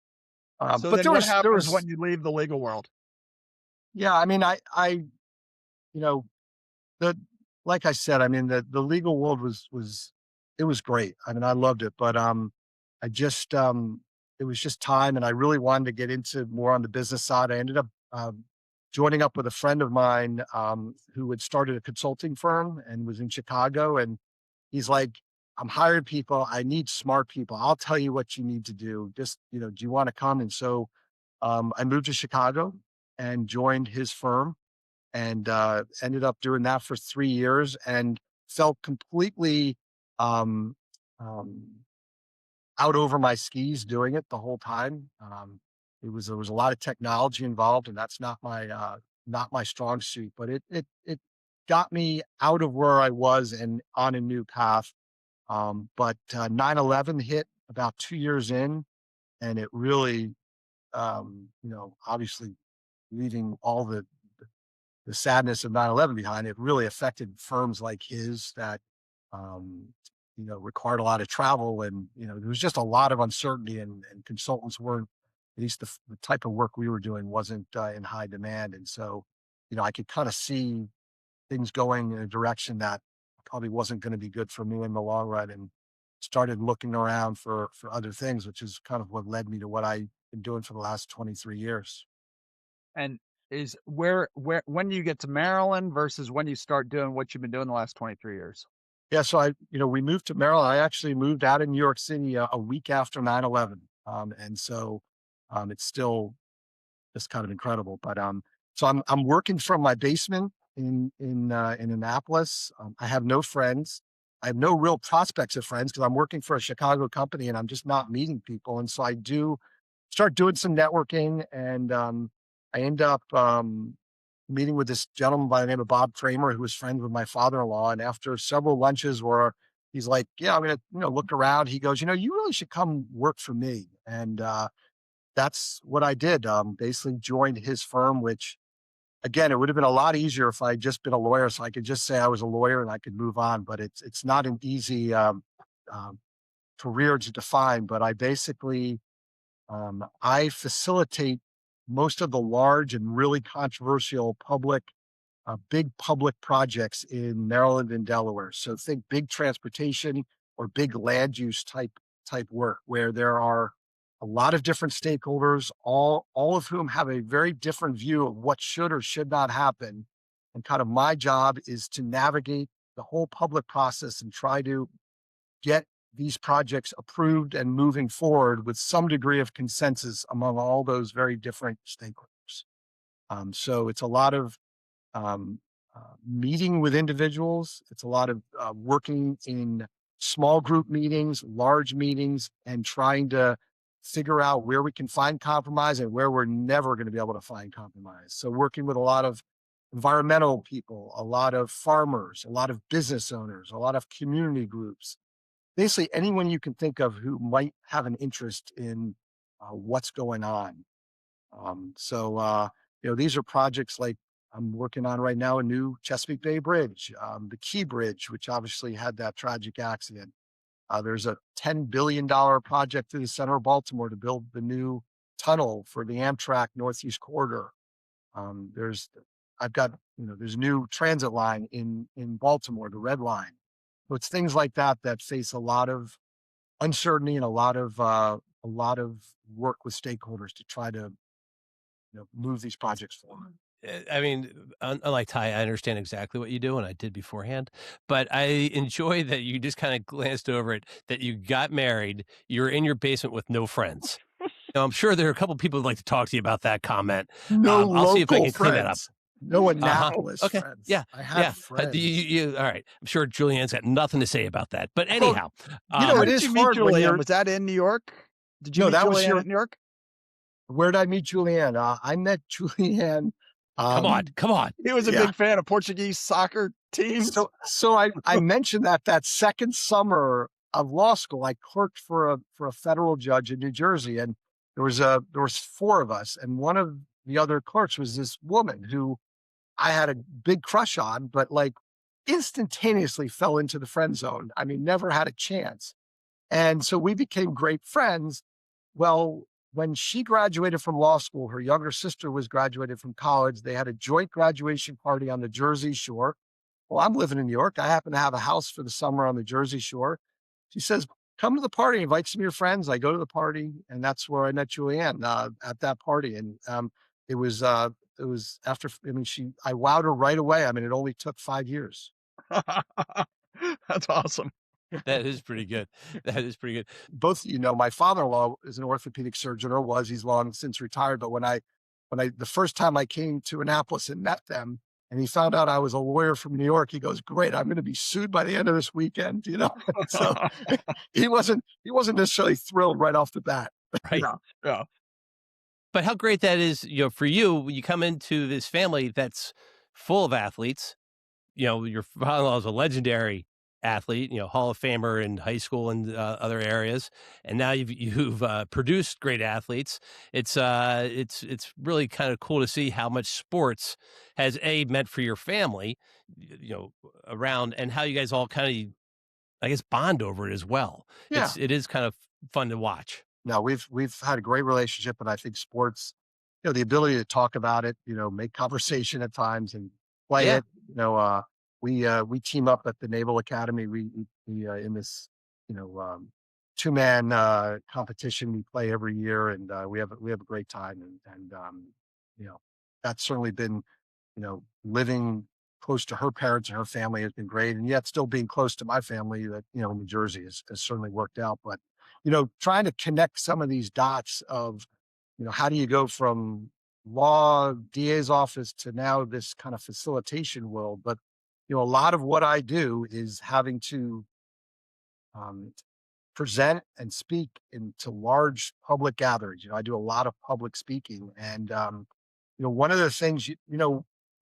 But then there what was happens when you leave the legal world? yeah. I mean, you know, the like I said, I mean, the legal world was it was great. I mean, I loved it, but I just it was just time, and I really wanted to get into more on the business side. I ended up joining up with a friend of mine who had started a consulting firm and was in Chicago, and he's like, "I'm hiring people. I need smart people. I'll tell you what you need to do. Just do you want to come?" And so I moved to Chicago and joined his firm and ended up doing that for 3 years and felt completely um, um, out over my skis doing it the whole time. There was a lot of technology involved, and that's not my strong suit. But it got me out of where I was and on a new path. But 9/11 hit about 2 years in, and it really, obviously leaving all the sadness of 9/11 behind, it really affected firms like his that, um, required a lot of travel and, there was just a lot of uncertainty and consultants weren't, at least the type of work we were doing wasn't in high demand. And so, I could kind of see things going in a direction that probably wasn't going to be good for me in the long run and started looking around for other things, which is kind of what led me to what I've been doing for the last 23 years. And is where when you get to Maryland versus when you start doing what you've been doing the last 23 years? Yeah, so we moved to Maryland. I actually moved out of New York City a week after 9/11. And so it's still just kind of incredible. But so I'm working from my basement in Annapolis. I have no friends. I have no real prospects of friends because I'm working for a Chicago company and I'm just not meeting people. And so I do start doing some networking, and I end up meeting with this gentleman by the name of Bob Kramer, who was friends with my father-in-law. And after several lunches where he's like, yeah, I'm going to, look around. He goes, you really should come work for me. And, that's what I did. Basically joined his firm, which again, it would have been a lot easier if I had just been a lawyer, so I could just say I was a lawyer and I could move on. But it's not an easy um, career to define. But I basically I facilitate most of the large and really controversial big public projects in Maryland and Delaware. So think big transportation or big land use type work where there are a lot of different stakeholders, all of whom have a very different view of what should or should not happen. And kind of my job is to navigate the whole public process and try to get these projects approved and moving forward with some degree of consensus among all those very different stakeholders. So it's a lot of um, meeting with individuals. It's a lot of working in small group meetings, large meetings, and trying to figure out where we can find compromise and where we're never going to be able to find compromise. So working with a lot of environmental people, a lot of farmers, a lot of business owners, a lot of community groups, basically anyone you can think of who might have an interest in what's going on. These are projects like I'm working on right now, a new Chesapeake Bay Bridge, the Key Bridge, which obviously had that tragic accident. There's a $10 billion project through the center of Baltimore to build the new tunnel for the Amtrak Northeast Corridor. There's, I've got, there's a new transit line in Baltimore, the Red Line. So it's things like that that face a lot of uncertainty and a lot of work with stakeholders to try to move these projects forward. I mean, unlike Ty, I understand exactly what you do, and I did beforehand. But I enjoy that you just kind of glanced over it. That you got married, you're in your basement with no friends. Now, I'm sure there are a couple people who'd like to talk to you about that comment. No I'll see if I local can clean that up. friends, no Uh-huh. Annapolis Okay. friends. Yeah. I had Yeah. friends. All right. I'm sure Julianne's got nothing to say about that. But Well, anyhow, How it did is you meet hard when Julianne? you're Was that in New York? Did you no, meet that was Julianne your at New York? where did I meet Julianne? I met Julianne, come on. um, Come on. He was a yeah. big fan of Portuguese soccer teams. So I mentioned that second summer of law school, I clerked for a federal judge in New Jersey, and there was four of us, and one of the other clerks was this woman who I had a big crush on, but like instantaneously fell into the friend zone. I mean, never had a chance. And so we became great friends. Well, when she graduated from law school, her younger sister was graduated from college. They had a joint graduation party on the Jersey Shore. Well, I'm living in New York. I happen to have a house for the summer on the Jersey Shore. She says, come to the party, invite some of your friends. I go to the party, and that's where I met Julianne at that party. And it was it was after, I mean, I wowed her right away. I mean, it only took 5 years. That's awesome. That is pretty good. That is pretty good. Both, my father-in-law is an orthopedic surgeon, or was. He's long since retired. But the first time I came to Annapolis and met them, and he found out I was a lawyer from New York, he goes, "Great, I'm going to be sued by the end of this weekend." So he wasn't necessarily thrilled right off the bat. Right. Yeah, yeah. But how great that is, for you, you come into this family that's full of athletes. Your father-in-law is a legendary athlete, Hall of Famer in high school and other areas, and now you've produced great athletes. It's really kind of cool to see how much sports has meant for your family, around, and how you guys all kind of, I guess, bond over it as well. Yeah. It is kind of fun to watch. No, we've had a great relationship, and I think sports, the ability to talk about it, make conversation at times and play Yeah. it. We team up at the Naval Academy. We in this, 2-man competition we play every year, and we have a great time, and you know that's certainly been, living close to her parents and her family has been great, and yet still being close to my family that in New Jersey has certainly worked out. But trying to connect some of these dots of, how do you go from law, DA's office to now this kind of facilitation world? But, a lot of what I do is having to um, present and speak into large public gatherings. I do a lot of public speaking. And, one of the things, you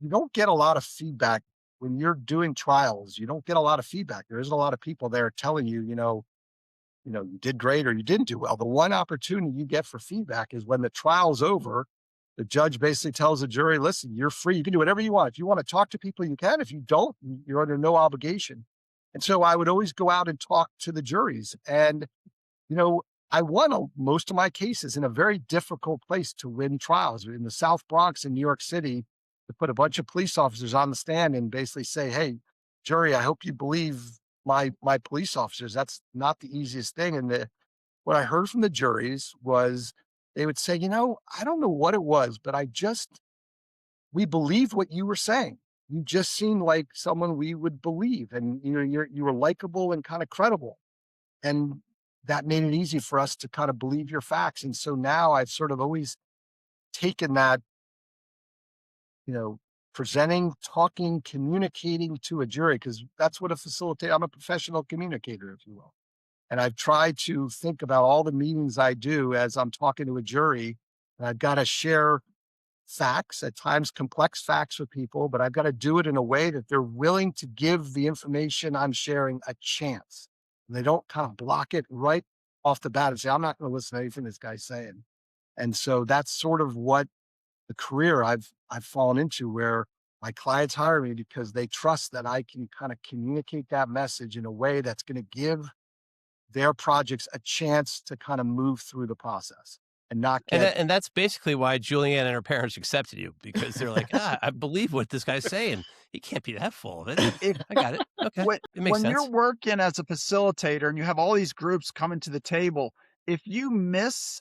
don't get a lot of feedback when you're doing trials, you don't get a lot of feedback. There isn't a lot of people there telling you, you did great or you didn't do well. The one opportunity you get for feedback is when the trial's over. The judge basically tells the jury, listen, you're free. You can do whatever you want. If you want to talk to people, you can. If you don't, you're under no obligation. And so I would always go out and talk to the juries. And, you know, I won most of my cases in a very difficult place to win trials in the South Bronx in New York City, to put a bunch of police officers on the stand and basically say, hey, jury, I hope you believe my police officers. That's not the easiest thing. And what I heard from the juries was they would say, I don't know what it was, but we believed what you were saying. You just seemed like someone we would believe. And, you were likable and kind of credible. And that made it easy for us to kind of believe your facts. And so now I've sort of always taken that, you know, presenting, talking, communicating to a jury, because that's what a facilitator, I'm a professional communicator, if you will. And I've tried to think about all the meetings I do as I'm talking to a jury. And I've got to share facts, at times complex facts with people, but I've got to do it in a way that they're willing to give the information I'm sharing a chance. And they don't kind of block it right off the bat and say, I'm not going to listen to anything this guy's saying. And so that's sort of what the career I've fallen into, where my clients hire me because they trust that I can kind of communicate that message in a way that's going to give their projects a chance to kind of move through the process and not And get. that's basically why Julianne and her parents accepted you because they're like, I believe what this guy's saying. He can't be that full of it. If I got it. Okay, it makes when you're sense. working as a facilitator and you have all these groups coming to the table, if you miss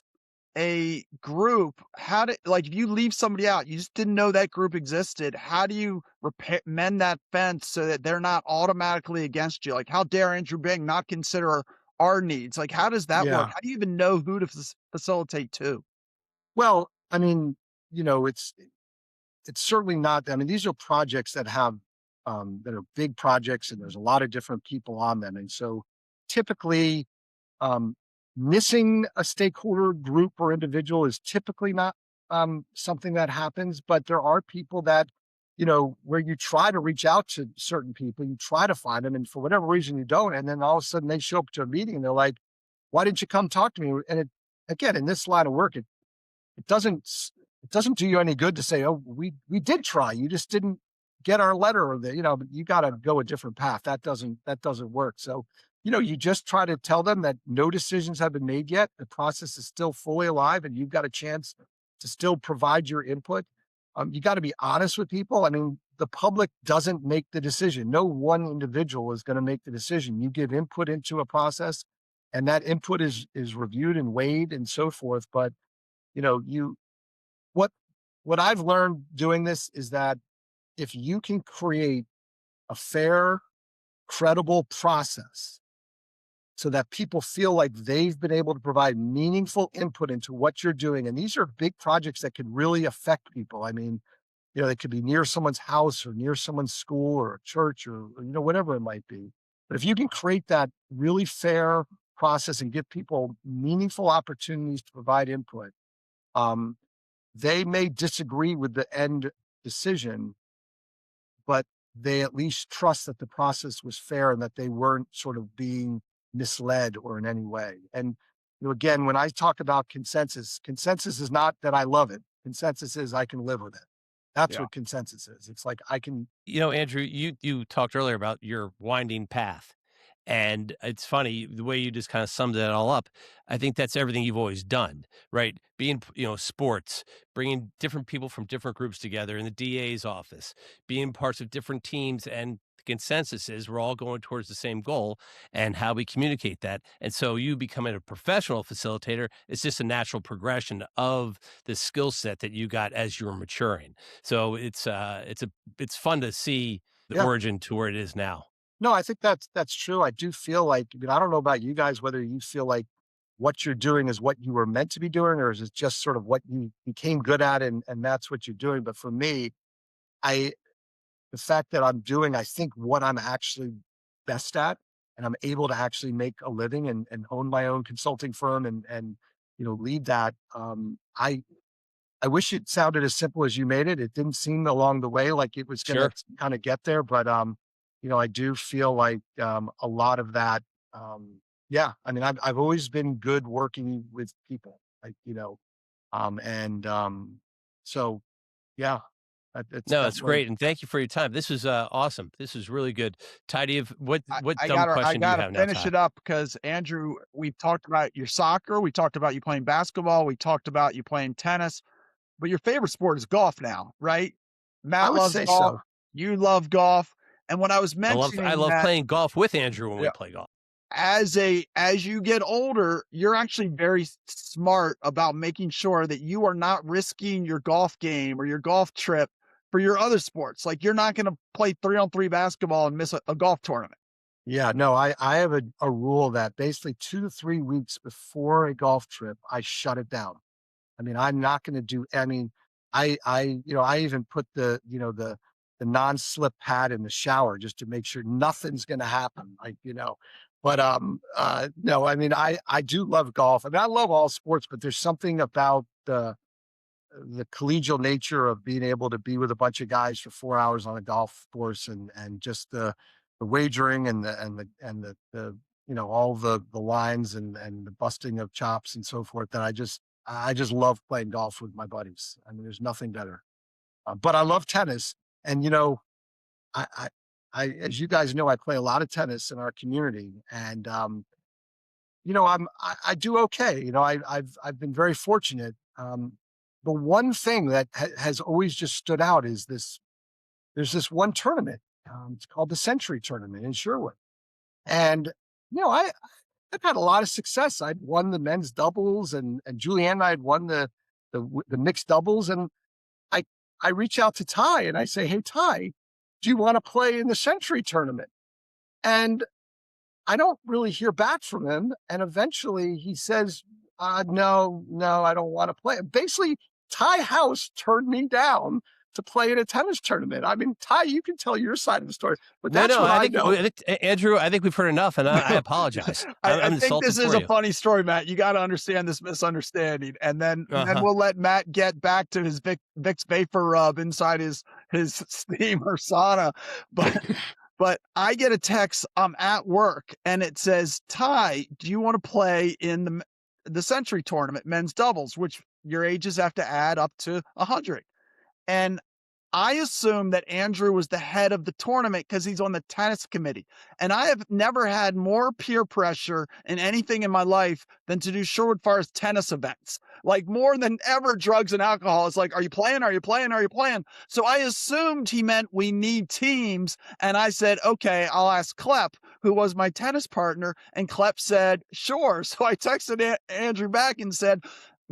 a group, how do like, if you leave somebody out, you just didn't know that group existed, how do you repair mend that fence so that they're not automatically against you? Like, how dare Andrew Bing not consider our needs? Like, how does that work? Yeah. How do you even know who to facilitate to? Well, I mean, it's certainly not. I mean, these are projects that are big projects, and there's a lot of different people on them, and so typically, um, missing a stakeholder group or individual is typically not something that happens. But there are people that, where you try to reach out to certain people, you try to find them, and for whatever reason you don't, and then all of a sudden they show up to a meeting and they're like, "Why didn't you come talk to me?" And again, in this line of work, it doesn't it doesn't do you any good to say, "Oh, we did try. You just didn't get our letter," or but you got to go a different path. That doesn't work. So, you just try to tell them that no decisions have been made yet. The process is still fully alive, and you've got a chance to still provide your input. You got to be honest with people. I mean, the public doesn't make the decision. No one individual is going to make the decision. You give input into a process, and that input is reviewed and weighed and so forth. But you what what I've learned doing this is that if you can create a fair, credible process so that people feel like they've been able to provide meaningful input into what you're doing, and these are big projects that could really affect people. I mean, they could be near someone's house or near someone's school or a church or whatever it might be. But if you can create that really fair process and give people meaningful opportunities to provide input, um, they may disagree with the end decision, but they at least trust that the process was fair and that they weren't sort of being misled or in any way. And again, when I talk about consensus is not that I love it. Consensus is I can live with it. That's Yeah. what consensus is. It's like I can. Andrew, you talked earlier about your winding path. And it's funny the way you just kind of summed it all up. I think that's everything you've always done, right? Being, sports, bringing different people from different groups together in the DA's office, being parts of different teams, and the consensus is we're all going towards the same goal and how we communicate that. And so you becoming a professional facilitator is just a natural progression of the skill set that you got as you were maturing. So it's fun to see the Yeah. origin to where it is now. No, I think that's true. I do feel like, I don't know about you guys, whether you feel like what you're doing is what you were meant to be doing, or is it just sort of what you became good at and that's what you're doing. But for me, I the fact that I'm doing, I think, what I'm actually best at, and I'm able to actually make a living and own my own consulting firm and lead that. I I wish it sounded as simple as you made it. It didn't seem along the way like it was gonna Sure. kind of get there, but I do feel like a lot of that. Yeah, I mean, I've always been good working with people, like and so yeah, it's No, it's definitely. great, and thank you for your time. This was awesome. This is really good. Ty, do you have what I dumb gotta I question do you gotta have now, finish Ty? it up because Andrew, we've talked about your soccer, we talked about you playing basketball, we talked about you playing tennis, but your favorite sport is golf now, right? I Matt would loves say golf, so. you love golf, and when I was I mentioning love that, playing golf with Andrew when we yeah, play golf. as you get older, you're actually very smart about making sure that you are not risking your golf game or your golf trip for your other sports. Like you're not going to play 3-on-3 basketball and miss a golf tournament. Yeah, no, I have a rule that basically 2 to 3 weeks before a golf trip, I shut it down. I mean, I'm not gonna do. I mean, I even put the non-slip pad in the shower just to make sure nothing's gonna happen, but, no, I mean, I do love golf. I mean, I love all sports, but there's something about the collegial nature of being able to be with a bunch of guys for 4 hours on a golf course and just the wagering and all the lines and the busting of chops and so forth that I just love playing golf with my buddies. I mean, there's nothing better. But I love tennis, and I, I, as you guys know, I play a lot of tennis in our community, and I do okay. I've been very fortunate. The one thing that has always just stood out is this. There's this one tournament. It's called the Century Tournament in Sherwood, and you know I I've had a lot of success. I'd won the men's doubles, and Julianne and I had won the mixed doubles. And I I reach out to Ty and I say, "Hey Ty, do you want to play in the Century Tournament?" And I don't really hear back from him. And eventually he says, no, no, I don't want to play. Basically, Ty House turned me down to play in a tennis tournament. I mean, Ty, you can tell your side of the story, but No, that's no, what I I think, know. Andrew, I think we've heard enough, and I apologize. I I'm think this insulted is for a you. funny story, Matt. You got to understand this misunderstanding, and then Uh-huh. we'll let Matt get back to his Vicks vapor rub inside his steam or sauna. But but I get a text. I'm at work, and it says, "Ty, do you want to play in the Century Tournament men's doubles, which your ages have to add up to 100?" And I assumed that Andrew was the head of the tournament because he's on the tennis committee. And I have never had more peer pressure in anything in my life than to do Sherwood Forest tennis events. Like more than ever, drugs and alcohol. It's like, are you playing? Are you playing? Are you playing? So I assumed he meant we need teams. And I said, okay, I'll ask Klepp, who was my tennis partner. And Klepp said, sure. So I texted Andrew back and said,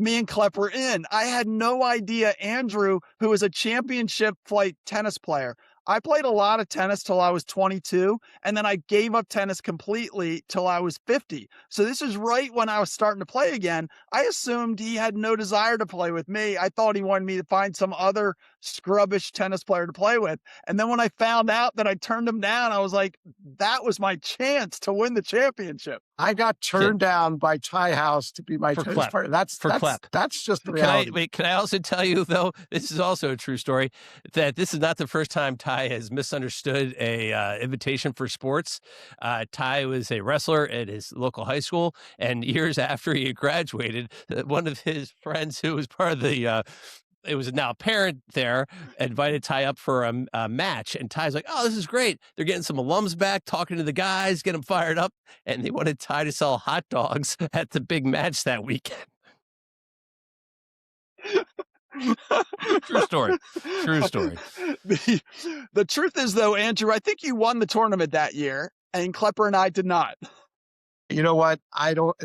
me and Klepp were in. I had no idea Andrew, who is a championship flight tennis player. I played a lot of tennis till I was 22, and then I gave up tennis completely till I was 50. So this is right when I was starting to play again. I assumed he had no desire to play with me. I thought he wanted me to find some other scrubbish tennis player to play with. And then when I found out that I turned him down, I was like, that was my chance to win the championship. I got Can, turned down by Ty House to be my for tennis Klepp, partner. That's for that's Klepp. that's just the Can I reality. wait? Can I also tell you though? This is also a true story. That this is not the first time Ty has misunderstood a invitation for sports. Ty was a wrestler at his local high school, and years after he had graduated, one of his friends who was part of the it was now a parent there, invited Ty up for a match. And Ty's like, oh, this is great. They're getting some alums back, talking to the guys, get them fired up. And they wanted Ty to sell hot dogs at the big match that weekend. True story. True story. The truth is, though, Andrew, I think you won the tournament that year, and Klepper and I did not. You know what? I don't.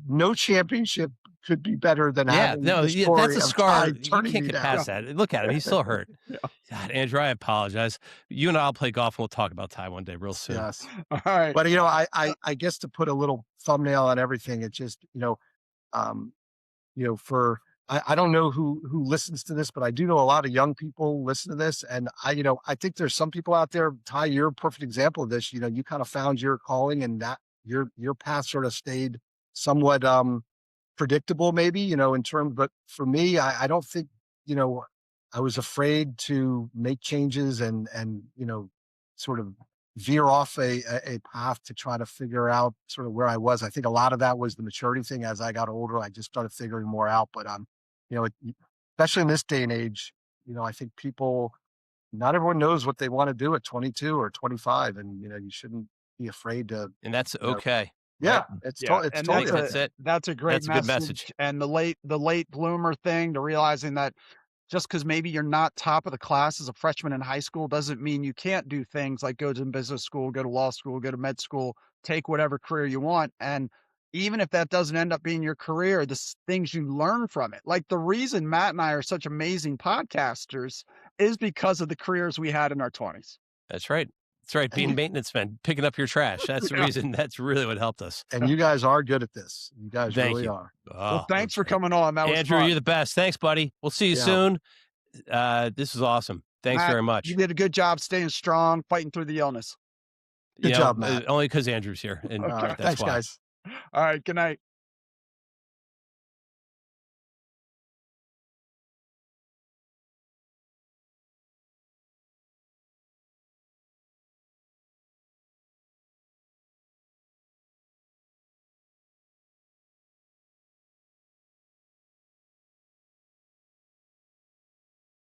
No championship could be better than Yeah, having no, the yeah, that's story a of scar. Ty You turning can't me get down. past that. Look at him. He's still hurt. Yeah. God, Andrew, I apologize. You and I'll play golf and we'll talk about Ty one day real soon. Yes, All right. but I guess to put a little thumbnail on everything, it just um, for I don't know who listens to this, but I do know a lot of young people listen to this, and I think there's some people out there. Ty, you're a perfect example of this. You kind of found your calling, and that your path sort of stayed somewhat. predictable maybe, in terms, but for me, I don't think, you know, I was afraid to make changes and, sort of veer off a path to try to figure out sort of where I was. I think a lot of that was the maturity thing. As I got older, I just started figuring more out. But you know, especially in this day and age, I think not everyone knows what they want to do at 22 or 25, and you shouldn't be afraid to, And that's you know, okay, right? yeah, Yeah, it's and I totally think okay. that's a great that's a good message. message, and the late bloomer thing to realizing that just because maybe you're not top of the class as a freshman in high school doesn't mean you can't do things like go to business school, go to law school, go to med school, take whatever career you want, and even if that doesn't end up being your career, things you learn from it. Like, the reason Matt and I are such amazing podcasters is because of the careers we had in our 20s. That's right. That's right. And Being you maintenance man, picking up your trash. That's the Yeah. reason. That's really what helped us. and you guys are good at this. You guys Thank really you. are. Well, Oh, thanks for coming on, that was Andrew, you're fun. the best. Thanks, buddy. We'll see you Yeah. soon. This is awesome. Thanks Matt, very you much. did a good job staying strong, fighting through the illness. Good job, Matt. Only because Andrew's here, and All right. that's Thanks, why. guys. All right, good night.